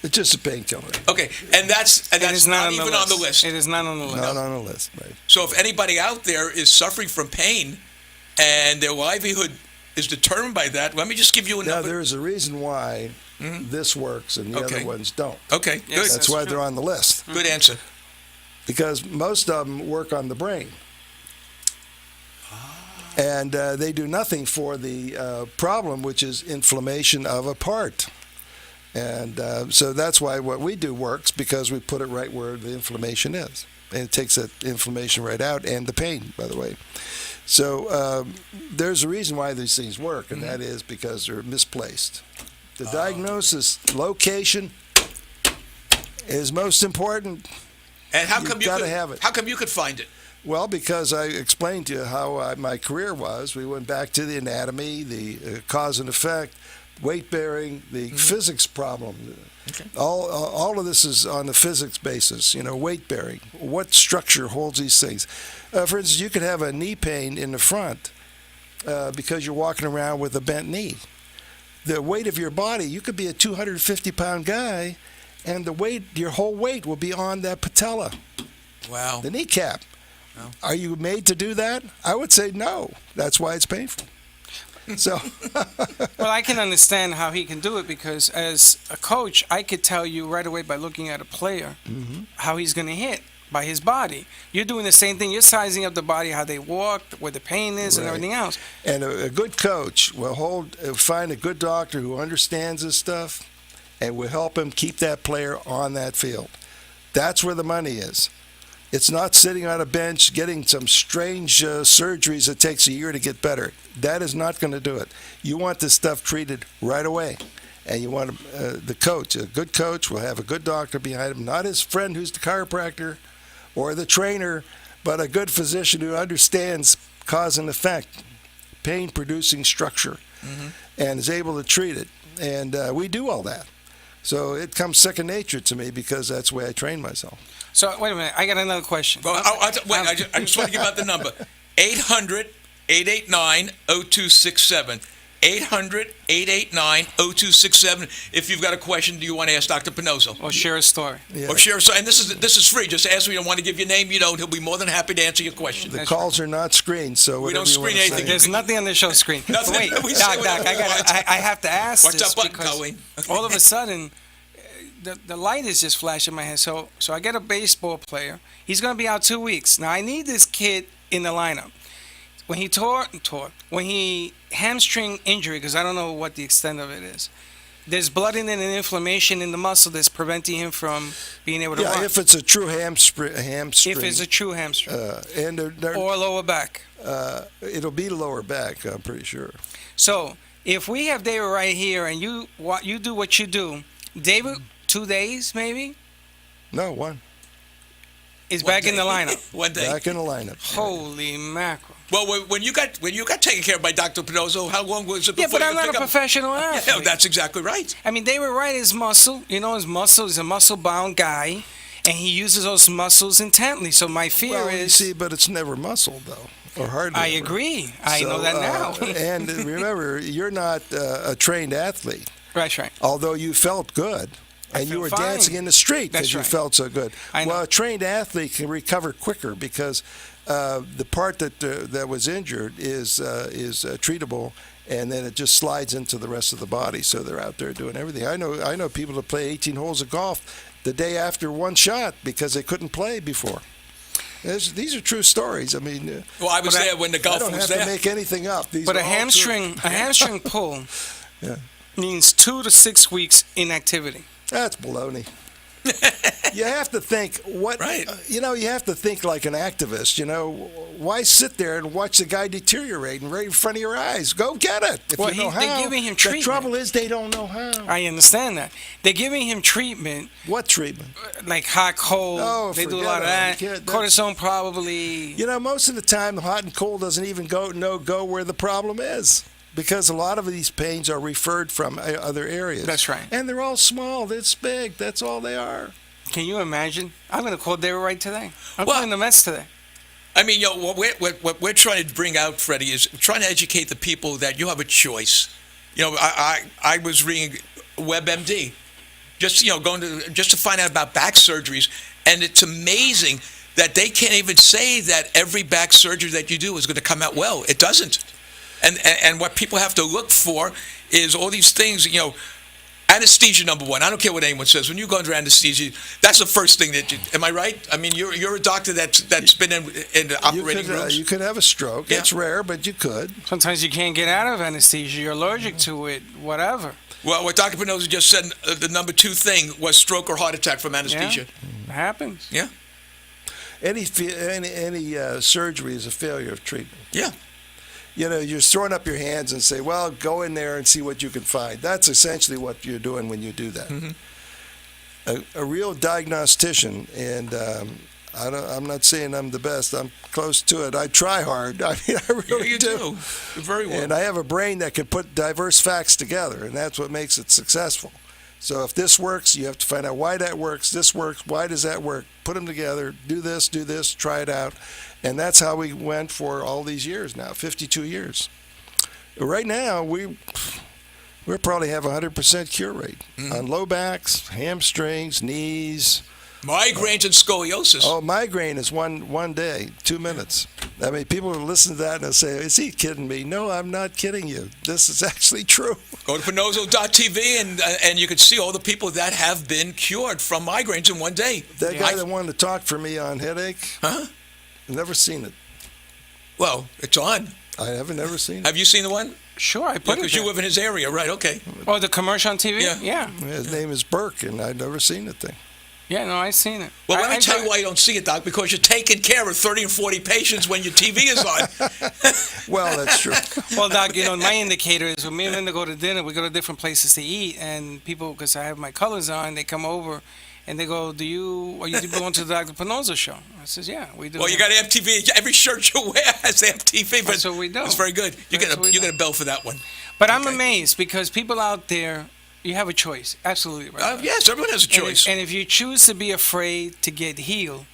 It's just a painkiller. Okay, and that's not even on the list. It is not on the list. Not on the list, right. So if anybody out there is suffering from pain and their livelihood is determined by that, let me just give you a Now, number. there is a reason why this works and the Okay. other ones don't. Okay, good. That's why they're on the list. Good answer. Because most of them work on the brain. And they do nothing for the problem, which is inflammation of a part. And so that's why what we do works, because we put it right where the inflammation is. And it takes that inflammation right out, and the pain, by the way. So there's a reason why these things work, and that is because they're misplaced. The diagnosis location is most important. And how come You've got to have it. How come you could find it? Well, because I explained to you how my career was. We went back to the anatomy, the cause and effect, weight bearing, the physics problem. Okay. All of this is on the physics basis. Weight bearing. What structure holds these things? For instance, you could have a knee pain in the front because you're walking around with a bent knee. The weight of your body, you could be a 250-pound guy, and your whole weight will be on that patella. Wow. The kneecap. Wow. Are you made to do that? I would say no. That's why it's painful. So, well, I can understand how he can do it because as a coach, I could tell you right away by looking at a player how he's going to hit by his body. You're doing the same thing. You're sizing up the body, how they walk, where the pain is, and Right. everything else. And a good coach will find a good doctor who understands this stuff and will help him keep that player on that field. That's where the money is. It's not sitting on a bench getting some strange surgeries that takes a year to get better. That is not going to do it. You want this stuff treated right away. And you want the coach, a good coach will have a good doctor behind him, not his friend who's the chiropractor or the trainer, but a good physician who understands cause and effect, pain-producing structure, and is able to treat it. And we do all that. So it comes second nature to me because that's the way I train myself. So, wait a minute. I got another question. Well, I just want to give out the number. 800-889-0267. 800-889-0267. If you've got a question, do you want to ask Dr. Pannozzo? Or share a story. Yeah. Or share a story. And this is free. Just ask me. You don't want to give your name, you don't. He'll be more than happy to answer your question. The calls are not screened, so We don't whatever you screen want to anything. say. There's nothing on the show screen. Nothing. Wait, We Doc, say whatever we want. I have to ask What's this that button because going? all of a sudden, the light is just flashing in my head. So I get a baseball player. He's going to be out 2 weeks. Now, I need this kid in the lineup. When he when he hamstring injury, because I don't know what the extent of it is, there's blooding and inflammation in the muscle that's preventing him from being able to run. Yeah, if it's a true hamstring. If it's a true hamstring. And or lower back. It'll be lower back, I'm pretty sure. So if we have David right here and you do what you do, David, 2 days maybe? No, one. Is back in the lineup. 1 day. Back in the lineup. Holy mackerel. Well, when you got taken care of by Dr. Pannozzo, how long was it Yeah, before but you I'm not a could pick up- professional athlete. Yeah, that's exactly right. I mean, David Wright is muscle. You know, his muscle is a muscle-bound guy, and he uses those muscles intently. So my fear You is... see, but it's never muscle, though. Or hardly I ever. agree. I know that now. And remember, you're not a trained athlete. That's right. Although you felt good. And you were fine. dancing in the street because That's you right. felt so good. I know. Well, a trained athlete can recover quicker because the part that was injured is treatable, and then it just slides into the rest of the body. So they're out there doing everything. I know people that play 18 holes of golf the day after one shot because they couldn't play before. These are true stories. I mean, Well, I was there when the golf I don't was have there. to make anything up. These But are a all true. hamstring pull Yeah. means 2 to 6 weeks inactivity. That's baloney. You have to think you have to think like an activist. Why sit there and watch the guy deteriorating right in front of your eyes? Go get it. If Well, you know how. they're giving him treatment. The trouble is they don't know how. I understand that. They're giving him treatment. What treatment? Like hot, cold. Oh, they do a forget lot of it. that. You can't- Cortisone probably. Most of the time, the hot and cold doesn't even go where the problem is. Because a lot of these pains are referred from other areas. That's right. And they're all small. This big. That's all they are. Can you imagine? I'm going to call David Wright today. I'm calling the Mets today. I mean, what we're trying to bring out, Freddie, is trying to educate the people that you have a choice. I was reading WebMD, just to find out about back surgeries, and it's amazing that they can't even say that every back surgery that you do is going to come out well. It doesn't. And what people have to look for is all these things, anesthesia, number one. I don't care what anyone says. When you go under anesthesia, that's the first thing that you... Am I right? I mean, you're a doctor that's been in the operating rooms. You could have a stroke. Yeah. It's rare, but you could. Sometimes you can't get out of anesthesia. You're allergic to it, whatever. Well, what Dr. Pannozzo just said, the number 2 thing was stroke or heart attack from anesthesia. It happens. Yeah. Any surgery is a failure of treatment. Yeah. You're throwing up your hands and say, well, go in there and see what you can find. That's essentially what you're doing when you do that. Mm-hmm. A real diagnostician, and I'm not saying I'm the best. I'm close to it. I try hard. I mean, I really you do. Very well. And I have a brain that can put diverse facts together, and that's what makes it successful. So if this works, you have to find out why that works. This works. Why does that work? Put them together. Do this, try it out. And that's how we went for all these years now, 52 years. Right now, we probably have a 100% cure rate on low backs, hamstrings, knees. Migraines and scoliosis. Oh, migraine is one day, 2 minutes. I mean, people will listen to that and they'll say, is he kidding me? No, I'm not kidding you. This is actually true. Go to Pannozzo.tv and you can see all the people that have been cured from migraines in one day. That guy that wanted to talk for me on headache, I've never seen it. Well, it's on. I haven't ever seen it. Have you seen the one? Sure, I put it because you live in his area, right? Okay. Oh, the commercial on TV? Yeah. His name is Burke, and I've never seen the thing. Yeah, no, I've seen it. Well, let me tell you why you don't see it, Doc, because you're taking care of 30 and 40 patients when your TV is on. Well, that's true. Well, Doc, my indicator is when me and Linda go to dinner, we go to different places to eat, and people, because I have my colors on, they come over, and they go, do you belong to the Dr. Pannozzo show? I says, yeah, we do. Well, you got MTV. Every shirt you wear has MTV, but that's what we do. It's very good. You get a bell for that one. But I'm amazed because people out there, you have a choice. Absolutely right. Yes, everyone has a choice. And if you choose to be afraid to get healed,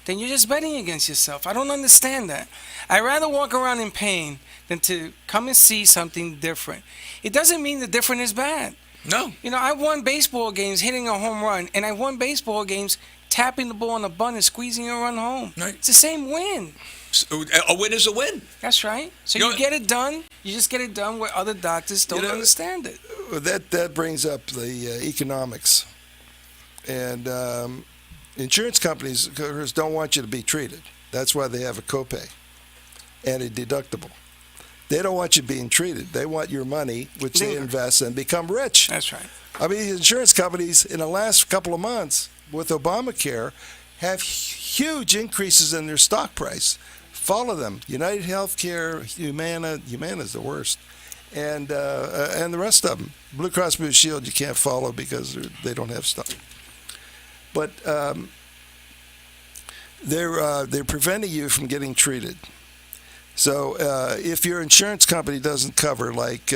then you're just betting against yourself. I don't understand that. I'd rather walk around in pain than to come and see something different. It doesn't mean the different is bad. No. I won baseball games hitting a home run, and I won baseball games tapping the ball on the bun and squeezing a run home. Right. It's the same win. A win is a win. That's right. So you get it done. You just get it done where other doctors don't understand it. That brings up the economics. And insurance companies don't want you to be treated. That's why they have a copay and a deductible. They don't want you being treated. They want your money, which they invest and become rich. That's right. I mean, insurance companies in the last couple of months with Obamacare have huge increases in their stock price. Follow them. United Healthcare, Humana's the worst. And the rest of them. Blue Cross Blue Shield you can't follow because they don't have stock. But they're preventing you from getting treated. So if your insurance company doesn't cover like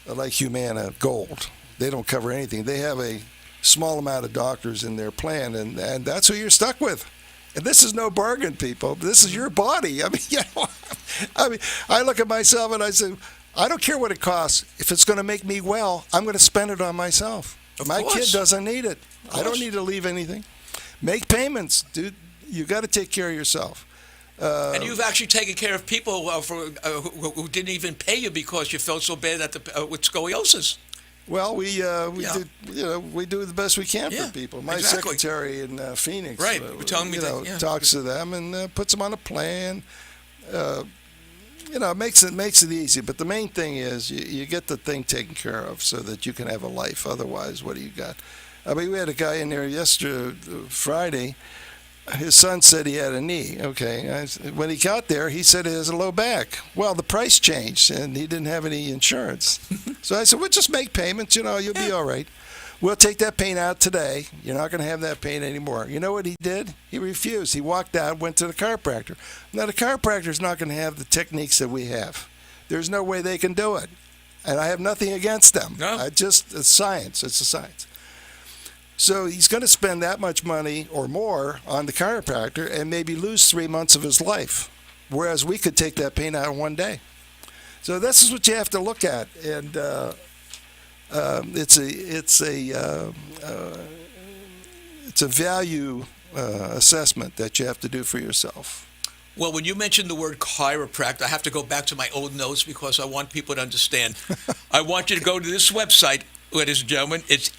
Humana Gold, they don't cover anything. They have a small amount of doctors in their plan, and that's who you're stuck with. And this is no bargain, people. This is your body. I mean, I look at myself and I say, I don't care what it costs. If it's going to make me well, I'm going to spend it on myself. My kid doesn't need it. I don't need to leave anything. Make payments, dude. You got to take care of yourself. And you've actually taken care of people who didn't even pay you because you felt so bad with scoliosis. Well, we do the best we can for people. My secretary in Phoenix, talks to them and puts them on a plan. It makes it easy. But the main thing is you get the thing taken care of so that you can have a life. Otherwise, what do you got? I mean, we had a guy in there Friday. His son said he had a knee. Okay. When he got there, he said he has a low back. Well, the price changed, and he didn't have any insurance. So I said, well, just make payments. You'll be all right. We'll take that pain out today. You're not going to have that pain anymore. You know what he did? He refused. He walked out, went to the chiropractor. Now, the chiropractor's not going to have the techniques that we have. There's no way they can do it. And I have nothing against them. No. It's science. It's a science. So he's going to spend that much money or more on the chiropractor and maybe lose 3 months of his life, whereas we could take that pain out in one day. So this is what you have to look at, and it's a value assessment that you have to do for yourself. Well, when you mentioned the word chiropractor, I have to go back to my old notes because I want people to understand. I want you to go to this website. Ladies and gentlemen, it's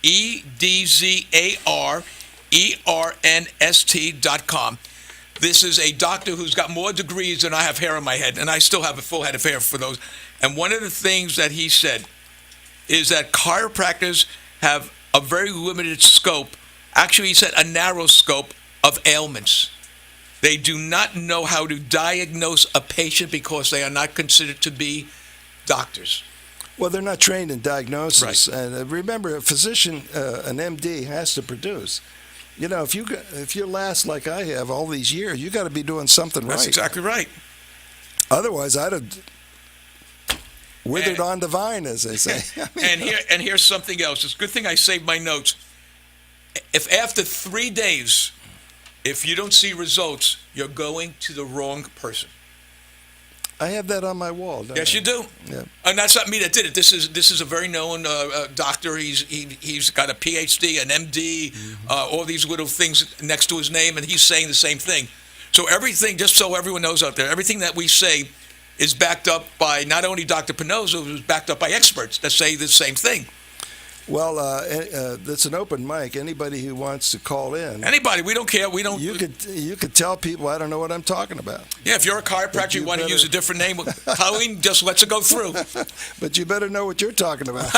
EDZARERNST.com. This is a doctor who's got more degrees than I have hair on my head, and I still have a full head of hair for those. And one of the things that he said is that chiropractors have a very limited scope. Actually, he said a narrow scope of ailments. They do not know how to diagnose a patient because they are not considered to be doctors. Well, they're not trained in diagnosis. Right. And remember, a physician, an MD, has to produce. If you last like I have all these years, you got to be doing something right. That's exactly right. Otherwise, I'd have withered on the vine, as they say. And here's something else. It's a good thing I saved my notes. If after 3 days, if you don't see results, you're going to the wrong person. I have that on my wall. Yes, you do. Yeah. And that's not me that did it. This is a very known doctor. He's got a PhD, an MD, all these little things next to his name, and he's saying the same thing. So everything, just so everyone knows out there, everything that we say is backed up by not only Dr. Pannozzo, it was backed up by experts that say the same thing. Well, it's an open mic. Anybody who wants to call in. Anybody. We don't care. We don't. You could tell people I don't know what I'm talking about. Yeah, if you're a chiropractor, you want to use a different name. Colleen just lets it go through. But you better know what you're talking about.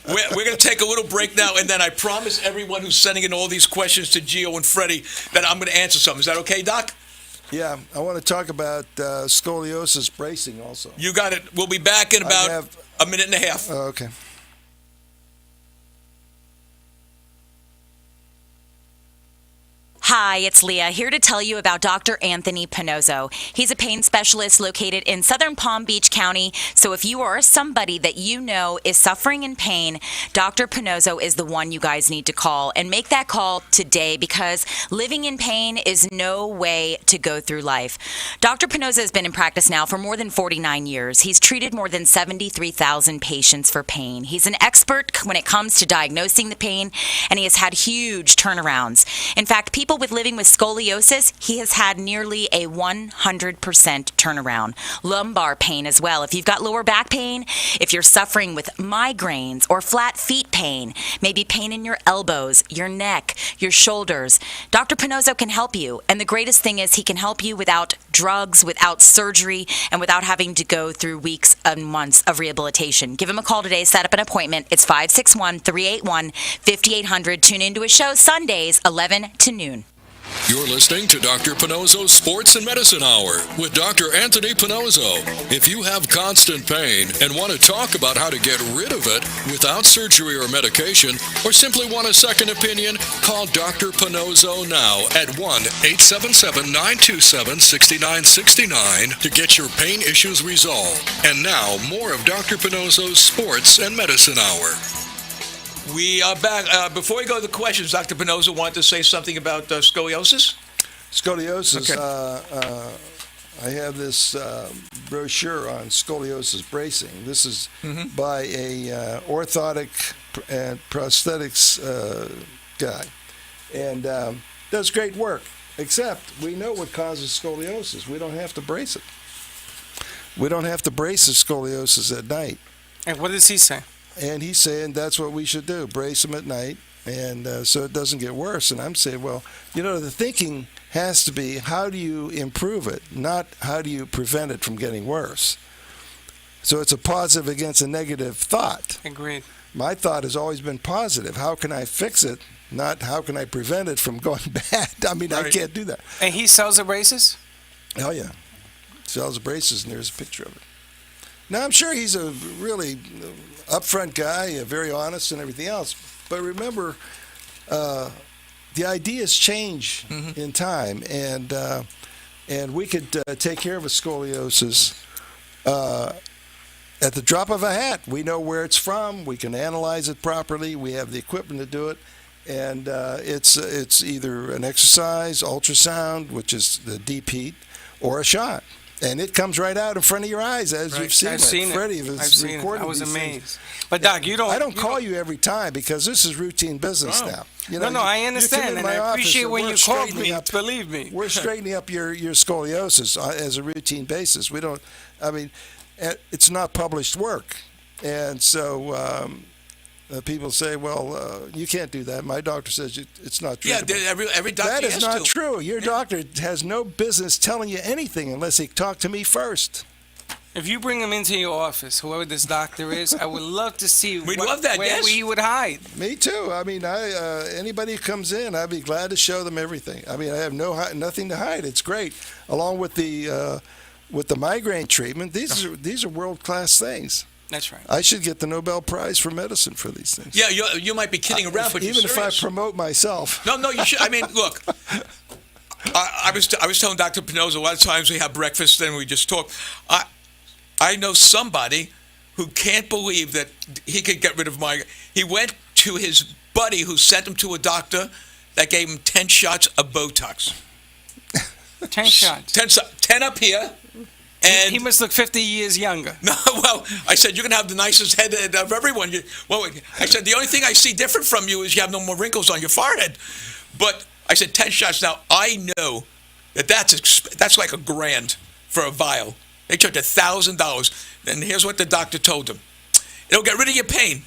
We're going to take a little break now, and then I promise everyone who's sending in all these questions to Gio and Freddie that I'm going to answer some. Is that okay, Doc? Yeah, I want to talk about scoliosis bracing also. You got it. We'll be back in about a minute and a half. Okay. Hi, it's Leah, here to tell you about Dr. Anthony Pannozzo. He's a pain specialist located in Southern Palm Beach County, so if you are somebody that you know is suffering in pain, Dr. Pannozzo is the one you guys need to call. And make that call today because living in pain is no way to go through life. Dr. Pannozzo has been in practice now for more than 49 years. He's treated more than 73,000 patients for pain. He's an expert when it comes to diagnosing the pain, and he has had huge turnarounds. In fact, people with living with scoliosis, he has had nearly a 100% turnaround. Lumbar pain as well. If you've got lower back pain, if you're suffering with migraines or flat feet pain, maybe pain in your elbows, your neck, your shoulders, Dr. Pannozzo can help you. And the greatest thing is he can help you without drugs, without surgery, and without having to go through weeks and months of rehabilitation. Give him a call today. Set up an appointment. It's 561-381-5800. Tune into his show Sundays, 11 to noon. You're listening to Dr. Pannozzo's Sports and Medicine Hour with Dr. Anthony Pannozzo. If you have constant pain and want to talk about how to get rid of it without surgery or medication, or simply want a second opinion, call Dr. Pannozzo now at 1-877-927-6969 to get your pain issues resolved. And now, more of Dr. Pannozzo's Sports and Medicine Hour. We are back. Before we go to the questions, Dr. Pannozzo wanted to say something about scoliosis. Scoliosis. Okay. I have this brochure on scoliosis bracing. This is by a orthotic and prosthetics guy, and does great work. Except we know what causes scoliosis. We don't have to brace it. We don't have to brace the scoliosis at night. And what does he say? And he's saying that's what we should do, brace them at night, and so it doesn't get worse. And I'm saying, well, the thinking has to be, how do you improve it, not how do you prevent it from getting worse. So it's a positive against a negative thought. Agreed. My thought has always been positive. How can I fix it, not how can I prevent it from going bad? I mean, I can't do that. And he sells the braces? Oh, yeah. Sells braces, and there's a picture of it. Now, I'm sure he's a really upfront guy, very honest and everything else. But remember, the ideas change in time, and we could take care of a scoliosis at the drop of a hat. We know where it's from. We can analyze it properly. We have the equipment to do it. And it's either an exercise, ultrasound, which is the deep heat, or a shot. And it comes right out in front of your eyes, as you've seen. I've seen it. Freddie I've seen it. I was amazed. But Doc, I don't call you every time because this is routine business now. No, I understand, and I appreciate when you called me. Believe me, we're straightening up your scoliosis as a routine basis. We don't. I mean, it's not published work, and so. People say, well, you can't do that. My doctor says it's not true. Yeah, every doctor That is has not to. true. Your doctor has no business telling you anything unless he talked to me first. If you bring him into your office, whoever this doctor is, I would love to see where he would hide. Me too. I mean, anybody who comes in, I'd be glad to show them everything. I mean, I have nothing to hide. It's great. Along with the migraine treatment, these are world-class things. That's right. I should get the Nobel Prize for medicine for these things. Yeah, you might be kidding around, but even you're if I serious. promote myself. No, you should. I mean, look. I was telling Dr. Pannozzo a lot of times we have breakfast and we just talk. I know somebody who can't believe that he could get rid of migraine. He went to his buddy who sent him to a doctor that gave him 10 shots of Botox. 10 shots. 10 up here. And he must look 50 years younger. No, well, I said, you're going to have the nicest head of everyone. I said, the only thing I see different from you is you have no more wrinkles on your forehead. But I said, 10 shots. Now, I know that's like $1,000 for a vial. They charge $1,000. And here's what the doctor told him. It'll get rid of your pain,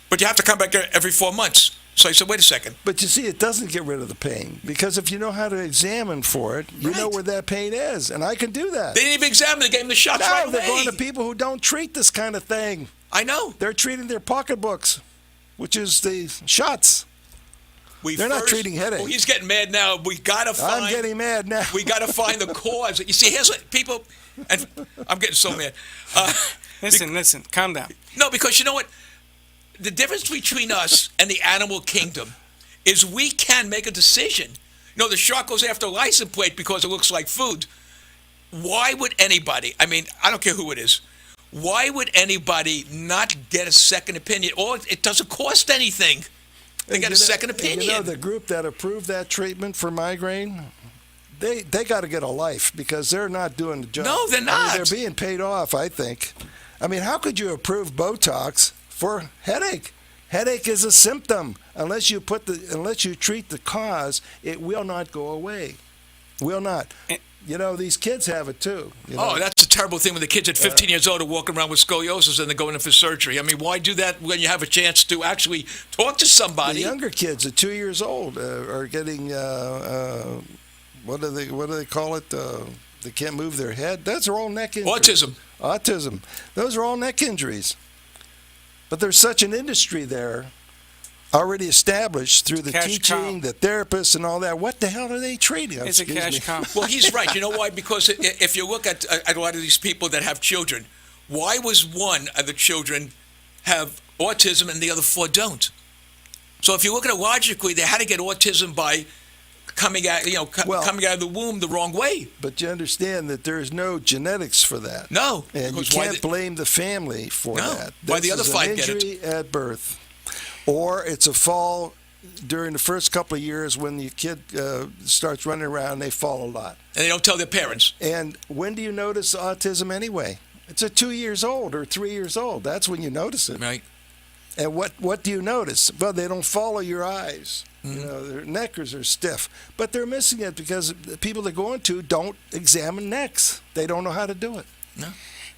but you have to come back every 4 months. So I said, wait a second. But you see, it doesn't get rid of the pain, because if you know how to examine for it, you know where that pain is, and I can do that. They didn't even examine. They gave him the shots right away. They're going to people who don't treat this kind of thing. I know. They're treating their pocketbooks, which is the shots. They're not treating headache. Oh, he's getting mad now. We got to find. I'm getting mad now. We got to find the cause. You see, here's what people, and I'm getting so mad. Listen, calm down. No, because you know what? The difference between us and the animal kingdom is we can make a decision. You know, the shark goes after a license plate because it looks like food. Why would anybody, I mean, I don't care who it is, why would anybody not get a second opinion? Or it doesn't cost anything. They get a second opinion. You know, the group that approved that treatment for migraine, they got to get a life, because they're not doing the job. No, they're not. I mean, they're being paid off, I think. I mean, how could you approve Botox for headache? Headache is a symptom unless you treat the cause, it will not go away. Will not. You know, these kids have it too. You know? Oh, that's a terrible thing when the kids at 15 years old are walking around with scoliosis and they're going in for surgery. I mean, why do that when you have a chance to actually talk to somebody? The younger kids at 2 years old are getting what do they call it? They can't move their head. Those are all neck injuries. Autism. Those are all neck injuries. But there's such an industry there already established through the teaching, the therapists, and all that. What the hell are they trading? It's a cash cow. Well, he's right. You know why? Because if you look at a lot of these people that have children, why was one of the children have autism and the other four don't? So if you look at it logically, they had to get autism by coming out of the womb the wrong way. But you understand that there is no genetics for that. No, and you can't blame the family for that. Why the other five get it? Injury at birth. Or it's a fall during the first couple of years when the kid starts running around, they fall a lot. And they don't tell their parents. And when do you notice autism anyway? It's at 2 years old or 3 years old. That's when you notice it. Right. And what do you notice? Well, they don't follow your eyes. Mm-hmm. You know, their necks are stiff. But they're missing it because the people they're going to don't examine necks. They don't know how to do it. No.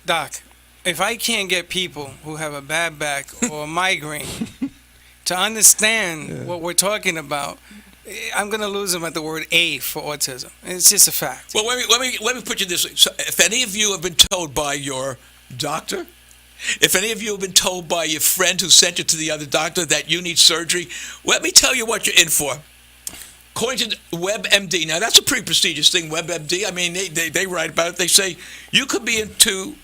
Doc, if I can't get people who have a bad back or a migraine to understand what we're talking about, I'm going to lose them at the word A for autism. It's just a fact. Well, let me put you this way. So if any of you have been told by your doctor, if any of you have been told by your friend who sent you to the other doctor that you need surgery, let me tell you what you're in for. According to WebMD, now that's a pretty prestigious thing, WebMD. I mean, they write about it. They say you could be into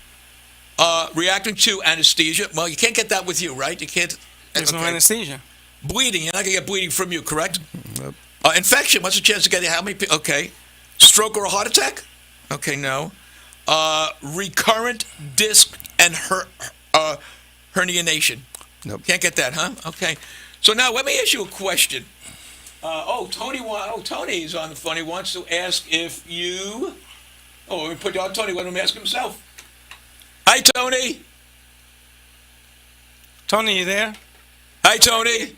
reacting to anesthesia. Well, you can't get that with you, right? You can't. There's no anesthesia. Bleeding. You're not going to get bleeding from you, correct? Nope. Infection. What's the chance of getting how many? Okay. Stroke or a heart attack? Okay, no. Recurrent disc and herniation. Nope. Can't get that, huh? Okay. So now let me ask you a question. Tony is on the phone. He wants to ask if you. Oh, let me put you on Tony. Let him ask himself. Hi, Tony. Tony, you there? Hi, Tony.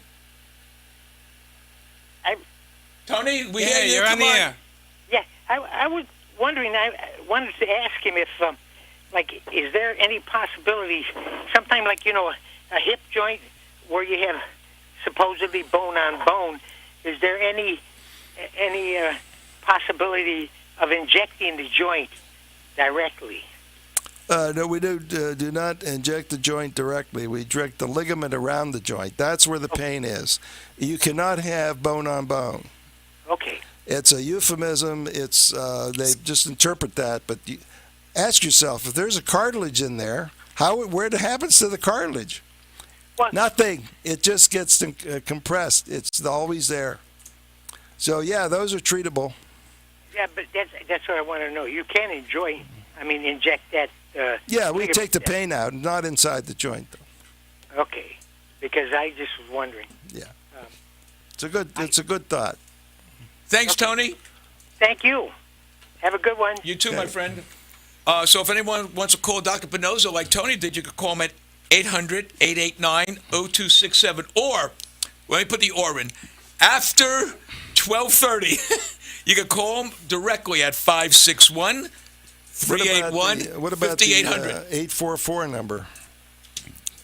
Tony, we hear you. You're on the air. Yeah, I was wondering. I wanted to ask him if, is there any possibility, sometime like a hip joint where you have supposedly bone on bone, is there any possibility of injecting the joint directly? No, we do not inject the joint directly. We direct the ligament around the joint. That's where the pain is. You cannot have bone on bone. Okay. It's a euphemism. It's they just interpret that. But ask yourself, if there's a cartilage in there, where happens to the cartilage? What? Nothing. It just gets compressed. It's always there. So yeah, those are treatable. Yeah, but that's what I want to know. You can inject that. Yeah, we take the pain out, not inside the joint, though. Okay, because I just was wondering. Yeah, it's a good thought. Thanks, Tony. Thank you. Have a good one. You too, my friend. So if anyone wants to call Dr. Pannozzo like Tony did, you could call him at 800-889-0267. Or, let me put the or in, after 12:30, you can call him directly at 561 381 What about the 5800. 844 number?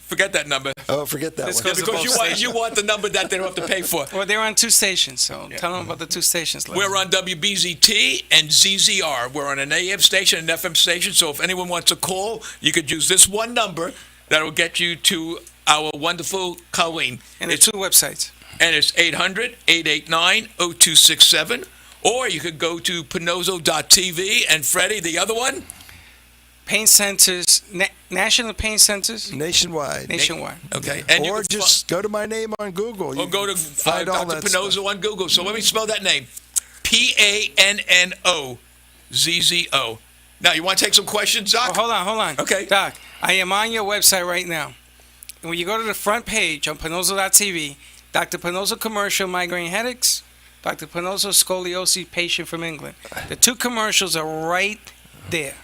Forget that number. Oh, forget that one. Yeah, because you want the number that they don't have to pay for. Well, they're on 2 stations, so tell them about the 2 stations. We're on WBZT and ZZR. We're on an AM station and FM station, so if anyone wants to call, you could use this one number that will get you to our wonderful Colleen. And it's 2 websites. And it's 800-889-0267. Or you could go to Pannozzo.tv. And Freddie, the other one? Pain centers, national pain centers? Nationwide. Okay. And or just go to my name on Google. Or go to Dr. Pannozzo on Google. So let me spell that name. Pannozzo. Now, you want to take some questions, Doc? Oh, hold on. Okay. Doc, I am on your website right now. And when you go to the front page on Pannozzo.tv, Dr. Pannozzo commercial migraine headaches, Dr. Pannozzo scoliosis patient from England. The 2 commercials are right there.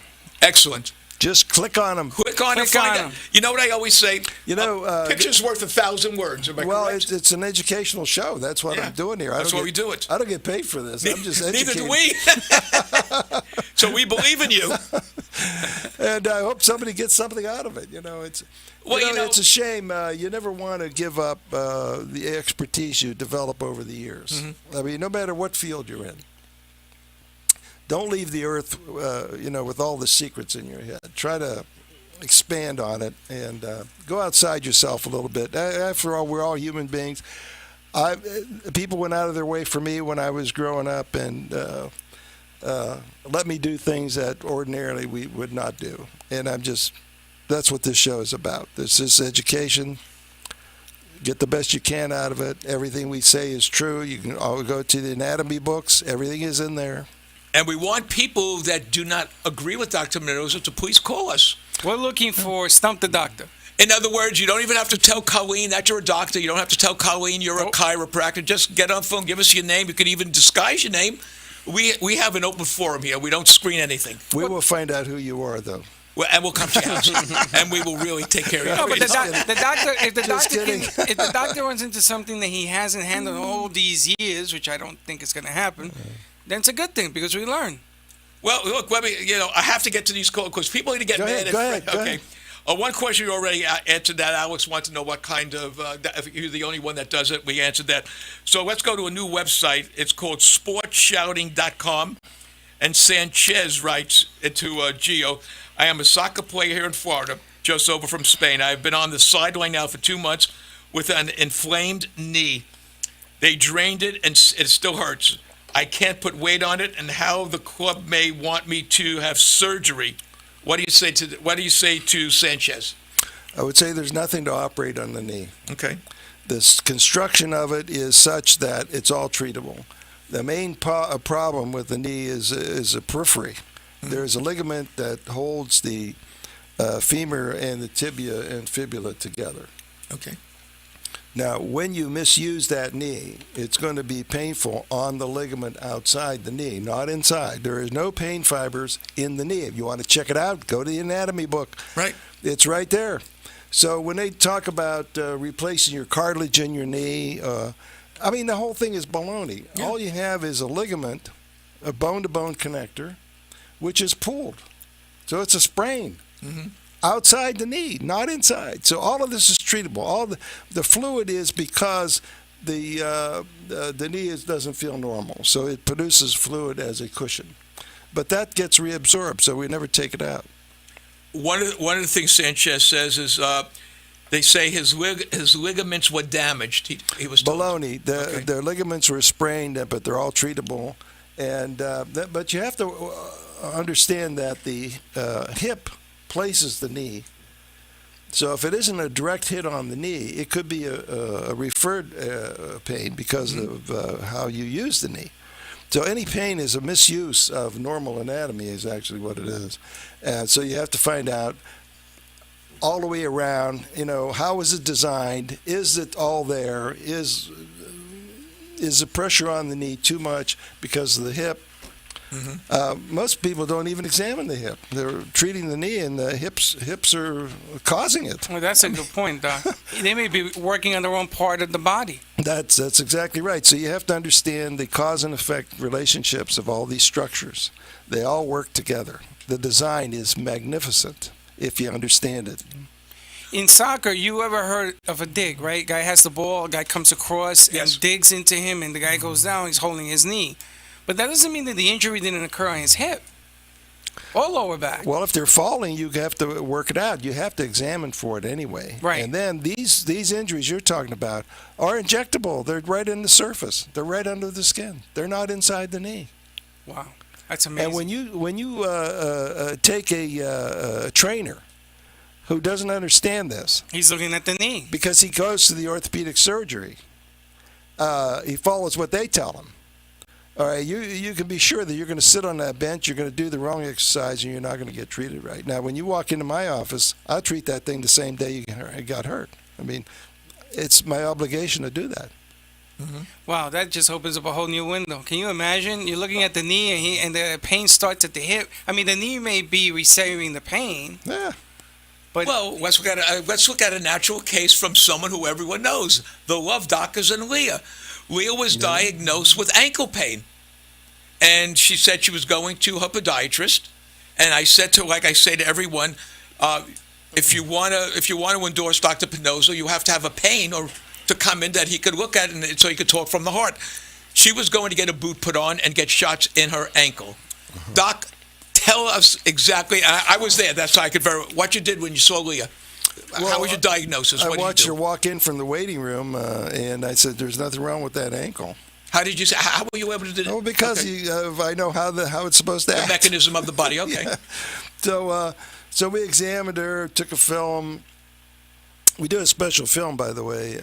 Excellent. Just click on them. Click on and find out. You know what I always say? Picture's worth 1,000 words. Am I correct? It's an educational show. That's what I'm doing here. That's why we do it. I don't get paid for this. I'm just educating. Neither do we. So we believe in you. And I hope somebody gets something out of it. It's it's a shame. You never want to give up the expertise you develop over the years. Mm-hmm. I mean, no matter what field you're in. Don't leave the earth, with all the secrets in your head. Try to expand on it and go outside yourself a little bit. After all, we're all human beings. People went out of their way for me when I was growing up and let me do things that ordinarily we would not do. And that's what this show is about. This is education. Get the best you can out of it. Everything we say is true. You can all go to the anatomy books. Everything is in there. And we want people that do not agree with Dr. Pannozzo to please call us. We're looking for Stump the Doctor. In other words, you don't even have to tell Colleen that you're a doctor. You don't have to tell Colleen you're a chiropractor. Just get on the phone, give us your name. You could even disguise your name. We have an open forum here. We don't screen anything. We will find out who you are, though. Well, and we'll come to your house, and we will really take care of you. No, but if the doctor runs into something that he hasn't handled all these years, which I don't think is going to happen, then it's a good thing because we learn. Well, look, Webby, I have to get to these calls because people need to get mad. Go ahead. Okay. One question you already answered that. Alex wants to know what kind of, if you're the only one that does it. We answered that. So let's go to a new website. It's called sportshouting.com. And Sanchez writes to Gio, I am a soccer player here in Florida, just over from Spain. I've been on the sideline now for 2 months with an inflamed knee. They drained it and it still hurts. I can't put weight on it, and how the club may want me to have surgery. What do you say to Sanchez? I would say there's nothing to operate on the knee. Okay. The construction of it is such that it's all treatable. The main problem with the knee is a periphery. Mm-hmm. There's a ligament that holds the femur and the tibia and fibula together. Okay. Now, when you misuse that knee, it's going to be painful on the ligament outside the knee, not inside. There is no pain fibers in the knee. If you want to check it out, go to the anatomy book. Right. It's right there. So when they talk about replacing your cartilage in your knee, the whole thing is baloney. Yeah. All you have is a ligament, a bone-to-bone connector, which is pulled. So it's a sprain. Mm-hmm. Outside the knee, not inside. So all of this is treatable. All the fluid is because the knee doesn't feel normal. So it produces fluid as a cushion. But that gets reabsorbed, so we never take it out. One of the things Sanchez says is they say his ligaments were damaged. He was told. Baloney. Their ligaments were sprained, but they're all treatable. And but you have to understand that the hip places the knee. So if it isn't a direct hit on the knee, it could be a referred pain because of how you use the knee. So any pain is a misuse of normal anatomy is actually what it is. And so you have to find out all the way around, how is it designed? Is it all there? Is the pressure on the knee too much because of the hip? Mm-hmm. Most people don't even examine the hip. They're treating the knee, and the hips are causing it. Well, that's a good point, Doc. They may be working on the wrong part of the body. That's exactly right. So you have to understand the cause and effect relationships of all these structures. They all work together. The design is magnificent if you understand it. In soccer, you ever heard of a dig, right? Guy has the ball, guy comes across and digs into him, and the guy goes down, he's holding his knee. But that doesn't mean that the injury didn't occur on his hip or lower back. Well, if they're falling, you have to work it out. You have to examine for it anyway. Right. And then these injuries you're talking about are injectable. They're right in the surface. They're right under the skin. They're not inside the knee. Wow, that's amazing. And when you take a trainer who doesn't understand this, he's looking at the knee because he goes to the orthopedic surgery. He follows what they tell him. All right, you can be sure that you're going to sit on that bench, you're going to do the wrong exercise, and you're not going to get treated right. Now, when you walk into my office, I'll treat that thing the same day you got hurt. I mean, it's my obligation to do that. Wow, that just opens up a whole new window. Can you imagine? You're looking at the knee, and the pain starts at the hip. I mean, the knee may be receiving the pain. Yeah. But well, let's look at a natural case from someone who everyone knows. The Love Doctors and Leah. Leah was diagnosed with ankle pain, and she said she was going to her podiatrist. And I said to her, like I say to everyone, if you want to endorse Dr. Pannozzo, you have to have a pain or to come in that he could look at, and so he could talk from the heart. She was going to get a boot put on and get shots in her ankle. Doc, tell us exactly. I was there. That's how I could verify what you did when you saw Leah. How was your diagnosis? I What did watched you do? her walk in from the waiting room, and I said, "There's nothing wrong with that ankle." How did you say? How were you able to do that? Oh, because I know how it's supposed to The act. mechanism of the body. Okay. Yeah. So we examined her, took a film. We do a special film, by the way.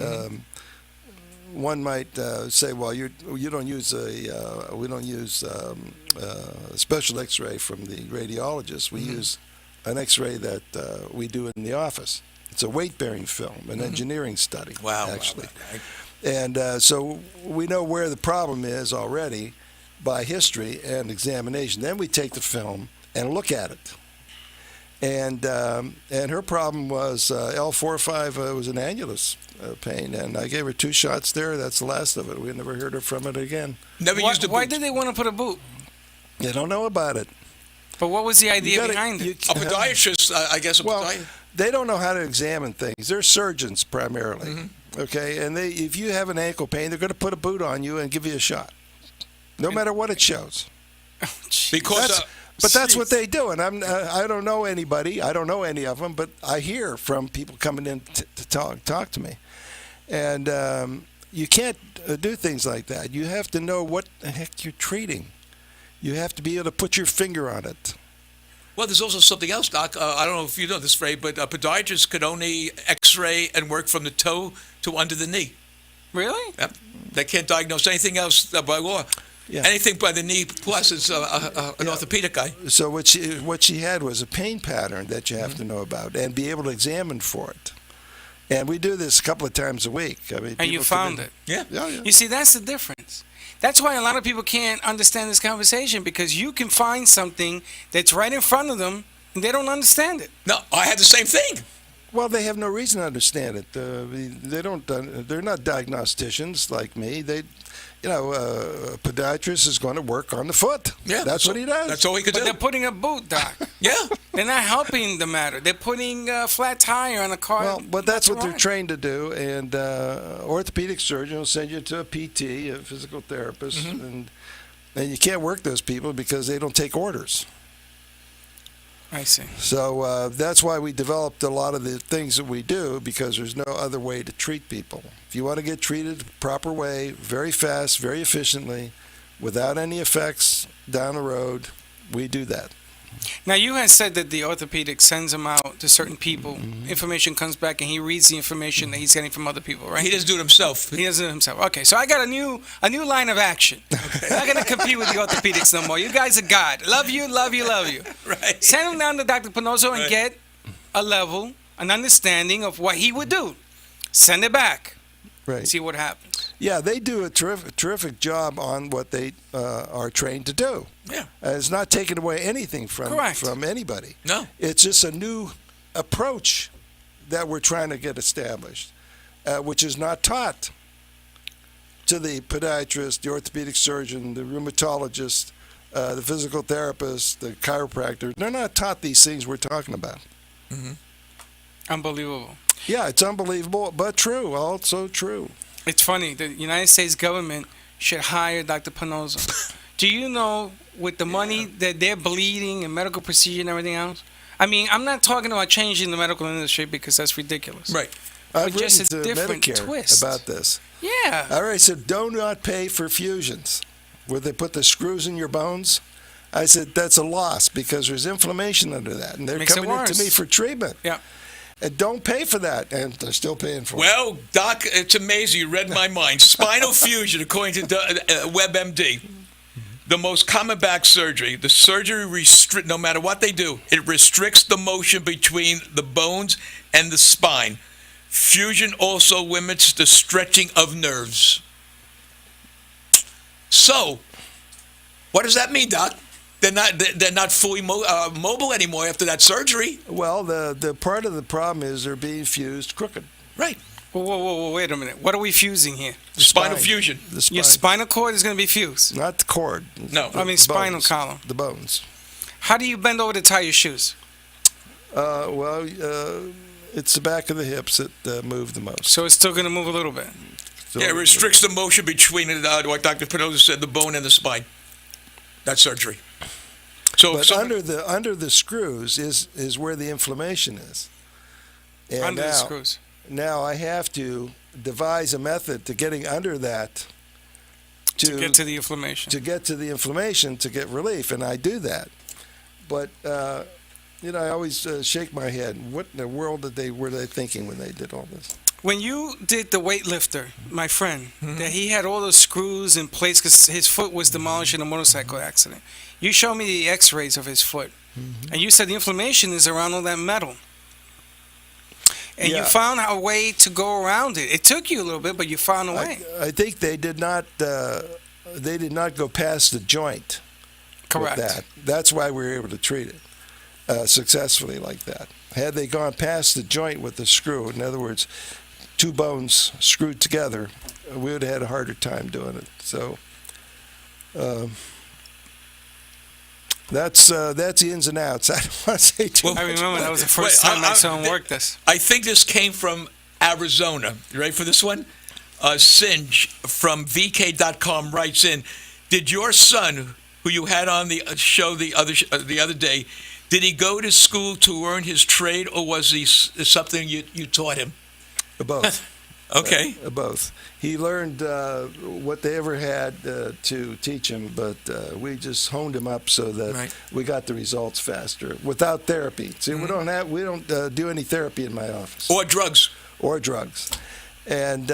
One might say, "Well, you don't use we don't use a special X-ray from the radiologist. We use an X-ray that we do in the office. It's a weight-bearing film, an engineering study, actually. Wow. And so we know where the problem is already by history and examination. Then we take the film and look at it. And her problem was L4-5 was an annulus pain, and I gave her 2 shots there. That's the last of it. We never heard her from it again. Never used a boot. Why did they want to put a boot? They don't know about it. But what was the idea behind it? A podiatrist, I guess. They don't know how to examine things. They're surgeons primarily. Okay, and if you have an ankle pain, they're going to put a boot on you and give you a shot, no matter what it shows. Because. But that's what they do, and I don't know anybody. I don't know any of them, but I hear from people coming in to talk to me, and you can't do things like that. You have to know what the heck you're treating. You have to be able to put your finger on it. Well, there's also something else, Doc. I don't know if you know this, Ray, but podiatrists could only X-ray and work from the toe to under the knee. Really? Yep. They can't diagnose anything else by law. Yeah. Anything by the knee, plus it's an orthopedic guy. So what she had was a pain pattern that you have to know about and be able to examine for it. And we do this a couple of times a week. I mean, And you found it. Yeah. You see, that's the difference. That's why a lot of people can't understand this conversation, because you can find something that's right in front of them and they don't understand it. No, I had the same thing. Well, they have no reason to understand it. They don't. They're not diagnosticians like me. A podiatrist is going to work on the foot. Yeah, that's what he does. That's all he could But do. they're putting a boot, Doc. Yeah. They're not helping the matter. They're putting a flat tire on a car. Well, but that's what they're trained to do. And orthopedic surgeon will send you to a PT, a physical therapist, and you can't work those people because they don't take orders. I see. So that's why we developed a lot of the things that we do, because there's no other way to treat people. If you want to get treated the proper way, very fast, very efficiently, without any effects down the road, we do that. Now, you had said that the orthopedic sends him out to certain people. Information comes back, and he reads the information that he's getting from other people, right? He doesn't do it himself. He doesn't do it himself. Okay, so I got a new line of action. I'm not going to compete with the orthopedics no more. You guys are God. Love you, love you, love you. Right. Send him down to Dr. Pannozzo and get a level, an understanding of what he would do. Send it back. Right. See what happens. Yeah, they do a terrific job on what they are trained to do. Yeah. It's not taking away anything from anybody. No. It's just a new approach that we're trying to get established, which is not taught to the podiatrist, the orthopedic surgeon, the rheumatologist, the physical therapist, the chiropractor. They're not taught these things we're talking about. Unbelievable. Yeah, it's unbelievable, but true, also true. It's funny. The United States government should hire Dr. Pannozzo. Do you know, with the money that they're bleeding and medical procedure and everything else? I mean, I'm not talking about changing the medical industry because that's ridiculous. Right. I've But just written a to different Medicare twist. about this. Yeah. I already said, do not pay for fusions, where they put the screws in your bones. I said, that's a loss because there's inflammation under that, and they're Makes it coming in worse. to me for treatment. Yeah. And don't pay for that, and they're still paying for it. Well, Doc, it's amazing. You read my mind. Spinal fusion, according to WebMD, the most common back surgery. The surgery no matter what they do, it restricts the motion between the bones and the spine. Fusion also limits the stretching of nerves. So, what does that mean, Doc? They're not fully mobile anymore after that surgery. Well, the part of the problem is they're being fused crooked. Right. Whoa, wait a minute. What are we fusing here? The spinal fusion. The spine. Your spinal cord is going to be fused. Not the cord. No. I mean spinal column. The bones. How do you bend over to tie your shoes? It's the back of the hips that move the most. So it's still going to move a little bit. It restricts the motion between, what Dr. Pannozzo said, the bone and the spine. That's surgery. So but under the screws is where the inflammation is. And under the screws. Now I have to devise a method to getting under that to get to the inflammation. To get to the inflammation to get relief, and I do that. But I always shake my head. What in the world were they thinking when they did all this? When you did the weightlifter, my friend, that he had all the screws in place because his foot was demolished in a motorcycle accident. You showed me the X-rays of his foot, and you said the inflammation is around all that metal. And you found a way to go around it. It took you a little bit, but you found a way. I think they did not. They did not go past the joint. Correct. With that. That's why we were able to treat it successfully like that. Had they gone past the joint with the screw, in other words, two bones screwed together, we would have had a harder time doing it. So that's the ins and outs. I don't want to say too much. I remember that was the first time my son worked this. I think this came from Arizona. You ready for this one? Singe from VK.com writes in, did your son, who you had on the show the other day, did he go to school to learn his trade, or was he something you taught him? Both. Okay. Both. He learned what they ever had to teach him, but we just honed him up so that we got the results faster without therapy. See, we don't do any therapy in my office. Or drugs. And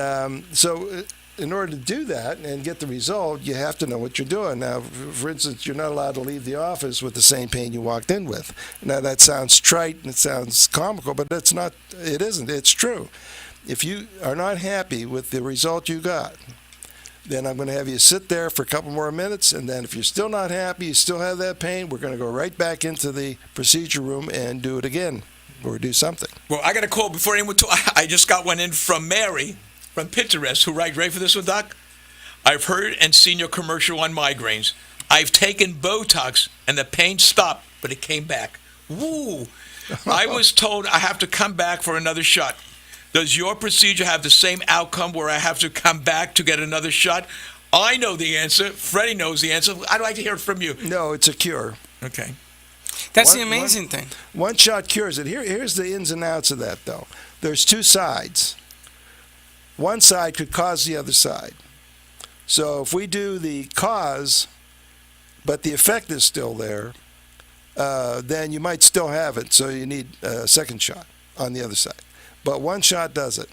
so in order to do that and get the result, you have to know what you're doing. Now, for instance, you're not allowed to leave the office with the same pain you walked in with. Now, that sounds trite and it sounds comical, but it's not. It isn't. It's true. If you are not happy with the result you got, then I'm going to have you sit there for a couple more minutes, and then if you're still not happy, you still have that pain, we're going to go right back into the procedure room and do it again or do something. Well, I got a call before anyone I just got one in from Mary from Pinterest, who writes, ready for this one, Doc? I've heard and seen your commercial on migraines. I've taken Botox, and the pain stopped, but it came back. Woo! I was told I have to come back for another shot. Does your procedure have the same outcome where I have to come back to get another shot? I know the answer. Freddie knows the answer. I'd like to hear it from you. No, it's a cure. Okay. That's the amazing thing. One shot cures it. Here's the ins and outs of that, though. There's two sides. One side could cause the other side. So if we do the cause, but the effect is still there, then you might still have it. So you need a second shot on the other side. But one shot does it,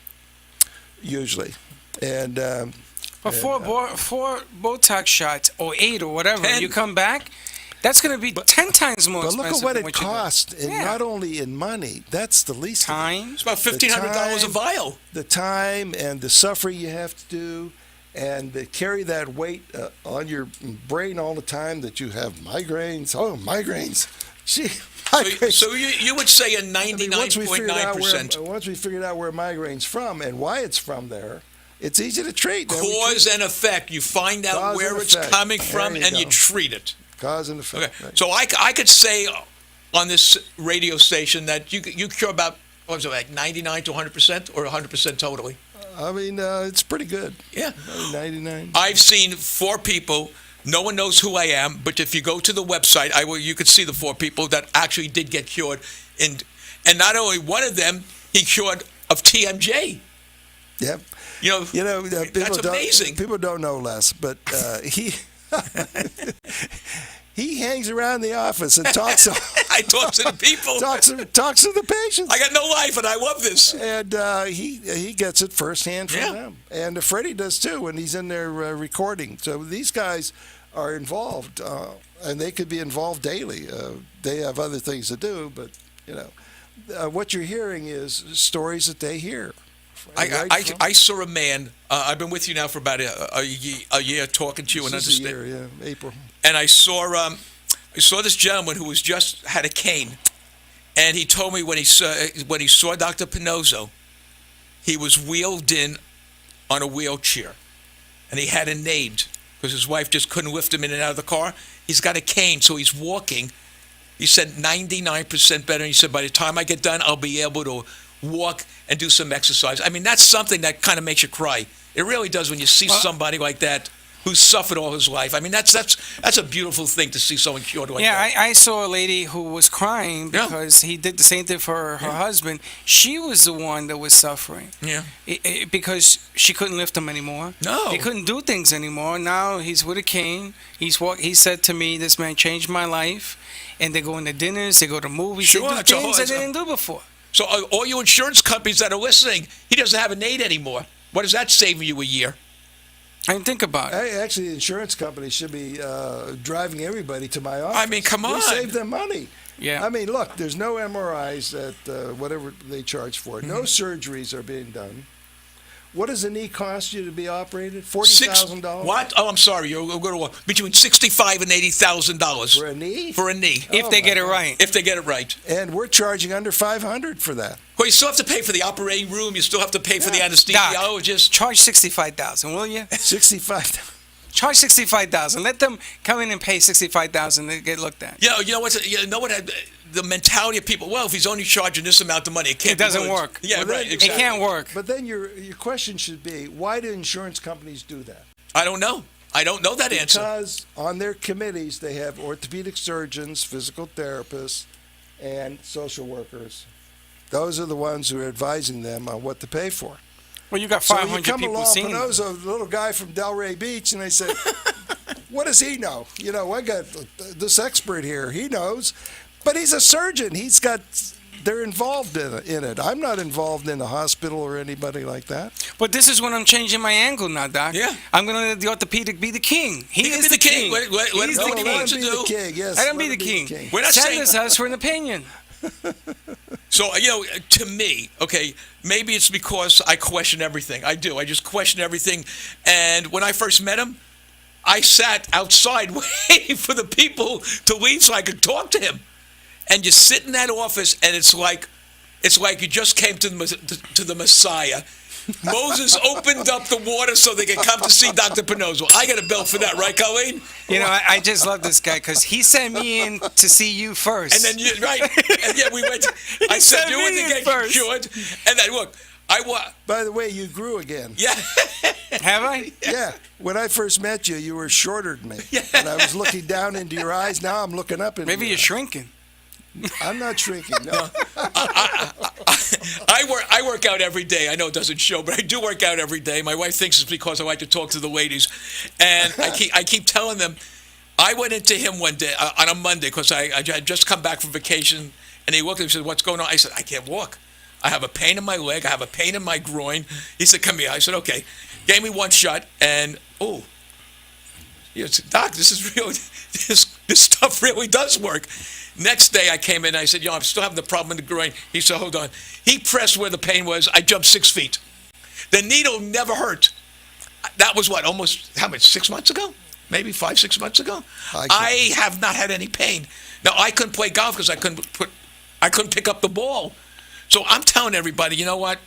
usually. And but four Botox shots or 8 or whatever, 10. You come back, that's going to be 10 times more expensive. But look at what it costs, and not only in money. That's the least. Time. It's about $1,500 a vial. The time and the suffering you have to do, and to carry that weight on your brain all the time that you have migraines. Oh, migraines. Gee. So you would say a 99.9%. Once we figured out where migraine's from and why it's from there, it's easy to treat. Cause and effect. You find out where it's coming from and you treat it. Cause and effect. Okay. Right. So I could say on this radio station that you cure about, what was it, like 99 to 100% or 100% totally? I mean, it's pretty good. Yeah. 99. I've seen 4 people. No one knows who I am, but if you go to the website, you could see the 4 people that actually did get cured. And not only one of them, he cured of TMJ. Yep. That's amazing. People don't know Les, but he he hangs around the office and talks. I talk to the people. talks to the patients. I got no life, and I love this. And he gets it firsthand from them. And Freddie does too when he's in there recording. So these guys are involved, and they could be involved daily. They have other things to do, but what you're hearing is stories that they hear I saw a man. I've been with you now for about a year, talking to you and This is understanding. a year, yeah, April. And I saw this gentleman who was just had a cane, and he told me when he saw Dr. Pannozzo, he was wheeled in on a wheelchair, and he had a named because his wife just couldn't lift him in and out of the car. He's got a cane, so he's walking. He said 99% better. And he said, by the time I get done, I'll be able to walk and do some exercise. I mean, that's something that kind of makes you cry. It really does when you see somebody like that who suffered all his life. I mean, that's a beautiful thing to see someone cured like that. Yeah, I saw a lady who was crying because he did the same thing for her husband. She was the one that was suffering. Yeah. Because she couldn't lift him anymore. No. He couldn't do things anymore. Now he's with a cane. He said to me, this man changed my life. And they go into dinners, they go to movies, Sure, they do things that they didn't do before. So all you insurance companies that are listening, he doesn't have an aid anymore. What is that saving you a year? I didn't think about it. Actually, the insurance company should be driving everybody to my office. I mean, come on. We save them money. Yeah. I mean, look, there's no MRIs at whatever they charge for. No surgeries are being done. What does a knee cost you to be operated? $40,000. What? Oh, I'm sorry. You're going to between $65,000 and $80,000 for a knee. For a knee, if they get it right. If they get it right. And we're charging under $500 for that. Well, you still have to pay for the operating room. You still have to pay for the anesthesiologist. Charge $65,000, will you? $65,000. Charge $65,000. Let them come in and pay $65,000 to get looked at. Yeah, you know what? The mentality of people. Well, if he's only charging this amount of money, it doesn't work. Yeah, well, right. Exactly. It can't work. But then your question should be, why do insurance companies do that? I don't know. I don't know that answer. Because on their committees they have orthopedic surgeons, physical therapists, and social workers. Those are the ones who are advising them on what to pay for. Well, you got So 500 you come people along, seeing Pannozzo, the little guy from Delray Beach, and they say, what does he know? You know, I got this expert here. He knows. But he's a surgeon. They're involved in it. I'm not involved in a hospital or anybody like that. But this is when I'm changing my angle now, Doc. Yeah. I'm going to let the orthopedic be the king. He is be the king. Let He's him the do king. what to do. The king. Yes, Let him be the king. We're not Send saying us us for an opinion. So, to me, okay, maybe it's because I question everything. I do. I just question everything. And when I first met him, I sat outside waiting for the people to leave so I could talk to him. And you sit in that office, and it's like you just came to the Messiah. Moses opened up the water so they could come to see Dr. Pannozzo. I got a bill for that, right, Colleen? You know, I just love this guy because he sent me in to see you first. And then we went. I said you were to get cured, and then look, By the way, you grew again. Yeah. Have I? Yeah. When I first met you, you were shorter than me. Yeah. And I was looking down into your eyes. Now I'm looking up into Maybe you're shrinking. I'm not shrinking, no. I work out every day. I know it doesn't show, but I do work out every day. My wife thinks it's because I like to talk to the ladies. And I keep telling them, I went into him one day, on a Monday, because I had just come back from vacation, and he looked at me and said, what's going on? I said, I can't walk. I have a pain in my leg. I have a pain in my groin. He said, come here. I said, okay. Gave me one shot, and, he said, Doc, this is really, this stuff really does work. Next day I came in and I said, I'm still having the problem in the groin. He said, hold on. He pressed where the pain was. I jumped 6 feet. The needle never hurt. That was how much, 6 months ago? Maybe 5-6 months ago? I have not had any pain. Now, I couldn't play golf because I couldn't pick up the ball. So I'm telling everybody, you know what?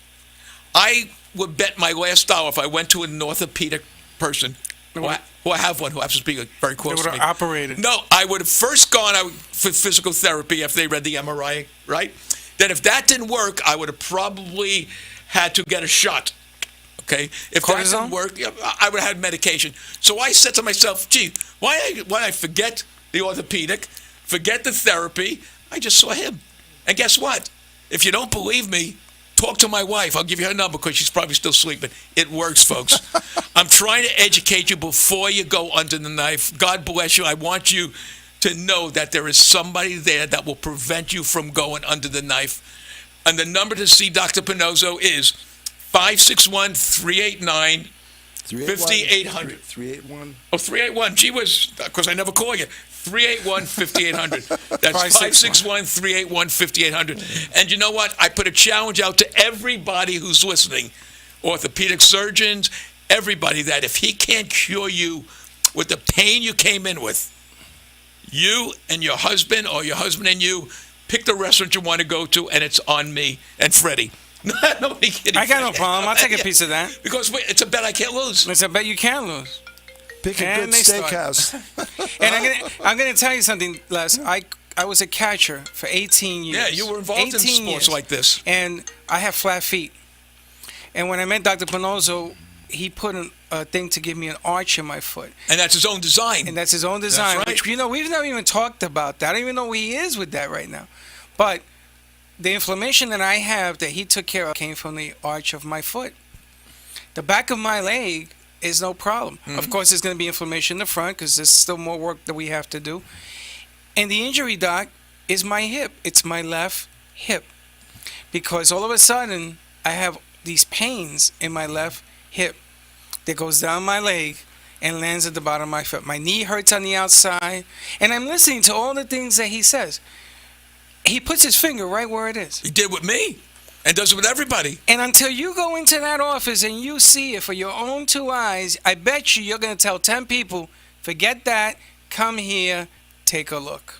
I would bet my last dollar if I went to an orthopedic person, who I have one who happens to be very close to me. They would have operated. No, I would have first gone out for physical therapy after they read the MRI, right? Then if that didn't work, I would have probably had to get a shot, okay? If that didn't work, I would have had medication. So I said to myself, gee, why I forget the orthopedic, forget the therapy, I just saw him. And guess what? If you don't believe me, talk to my wife. I'll give you her number because she's probably still sleeping. It works, folks. I'm trying to educate you before you go under the knife. God bless you. I want you to know that there is somebody there that will prevent you from going under the knife. And the number to see Dr. Pannozzo is 561-389-5800. 381. Oh, 381. Gee whiz, because I never call you. 381-5800. That's 561-381-5800. And you know what? I put a challenge out to everybody who's listening. orthopedic surgeons, everybody, that if he can't cure you with the pain you came in with, you and your husband or your husband and you pick the restaurant you want to go to, and it's on me and Freddie. Nobody kidding. I got no problem. I'll take a piece of that. Because it's a bet I can't lose. It's a bet you can lose. Pick a And good they start. steakhouse. And I'm gonna tell you something, Les. I was a catcher for 18 years. Yeah, you were involved in sports like this. And I have flat feet. And when I met Dr. Pannozzo, he put a thing to give me an arch in my foot. And that's his own design. And that's his own design. That's right. Which, we've never even talked about that. I don't even know where he is with that right now. But the inflammation that I have that he took care of came from the arch of my foot. The back of my leg is no problem. Mm-hmm. Of course, there's going to be inflammation in the front because there's still more work that we have to do. And the injury, Doc, is my hip. It's my left hip. Because all of a sudden, I have these pains in my left hip that goes down my leg and lands at the bottom of my foot. My knee hurts on the outside. And I'm listening to all the things that he says. He puts his finger right where it is. He did with me and does it with everybody. And until you go into that office and you see it for your own two eyes, I bet you're going to tell 10 people, forget that, come here, take a look.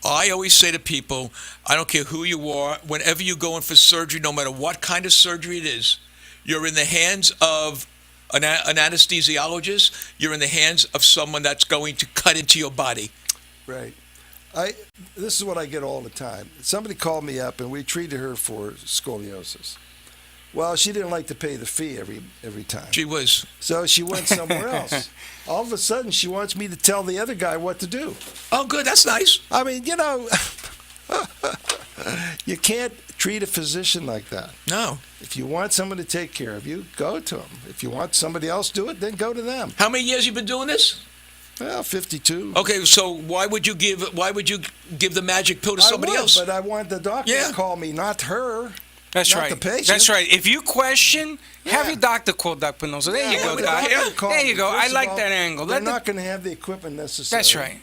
I always say to people, I don't care who you are, whenever you go in for surgery, no matter what kind of surgery it is, you're in the hands of an anesthesiologist, you're in the hands of someone that's going to cut into your body. Right. This is what I get all the time. Somebody called me up and we treated her for scoliosis. Well, she didn't like to pay the fee every time. She was. So she went somewhere else. All of a sudden, she wants me to tell the other guy what to do. Oh, good. That's nice. I mean, you can't treat a physician like that. No. If you want someone to take care of you, go to them. If you want somebody else to do it, then go to them. How many years you been doing this? Well, 52. Okay, so why would you give the magic pill to somebody else? But I want the doctor to call me, not her. That's not right. The patient. That's right. If you question, have your doctor call Dr. Pannozzo. There you go, guy. There you go. I like that angle. They're not going to have the equipment necessary. That's right.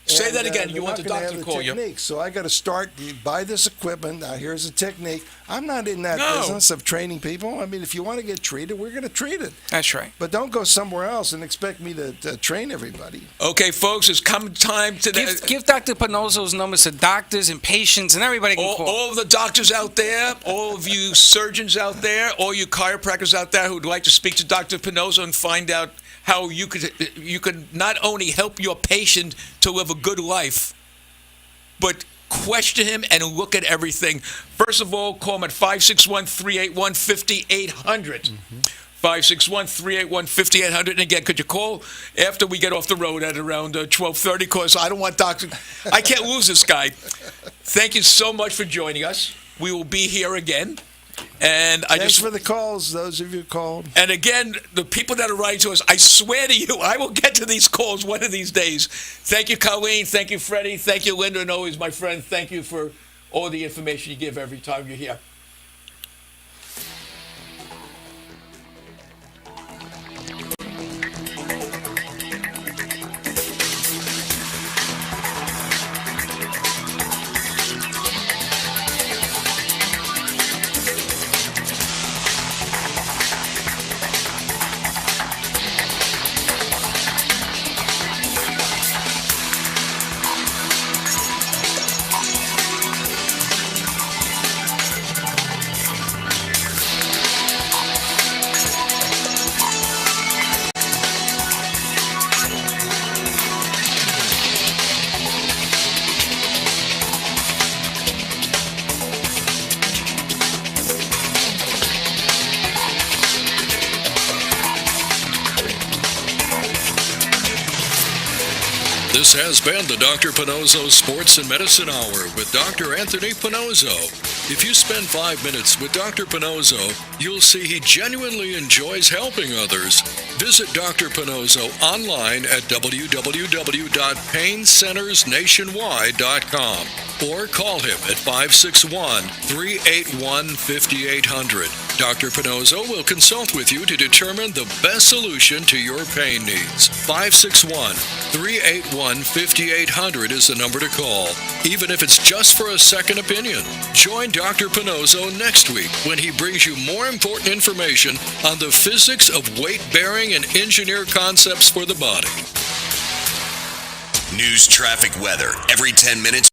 Say that again. You want the doctor to call you. So I got to start. You buy this equipment. Now here's a technique. I'm not in that business of training people. I mean, if you want to get treated, we're going to treat it. That's right. But don't go somewhere else and expect me to train everybody. Okay, folks, it's come time to give Dr. Pannozzo's numbers to doctors and patients and everybody can call. All of the doctors out there, all of you surgeons out there, all you chiropractors out there who'd like to speak to Dr. Pannozzo and find out how you could not only help your patient to live a good life, but question him and look at everything. First of all, call him at 561-381-5800. 561-381-5800. And again, could you call after we get off the road at around 12:30? Because I don't want I can't lose this guy. Thank you so much for joining us. We will be here again. And Thanks for the calls, those of you who called. And again, the people that are writing to us, I swear to you, I will get to these calls one of these days. Thank you, Colleen. Thank you, Freddie. Thank you, Linda, and always my friend. Thank you for all the information you give every time you're here. This has been the Dr. Pannozzo Sports and Medicine Hour with Dr. Anthony Pannozzo. If you spend 5 minutes with Dr. Pannozzo, you'll see he genuinely enjoys helping others. Visit Dr. Pannozzo online at www.paincentersnationwide.com or call him at 561-381-5800. Dr. Pannozzo will consult with you to determine the best solution to your pain needs. 561-381-5800 is the number to call, even if it's just for a second opinion. Join Dr. Pannozzo next week when he brings you more important information on the physics of weight-bearing and engineer concepts for the body. News, traffic, weather, every 10 minutes.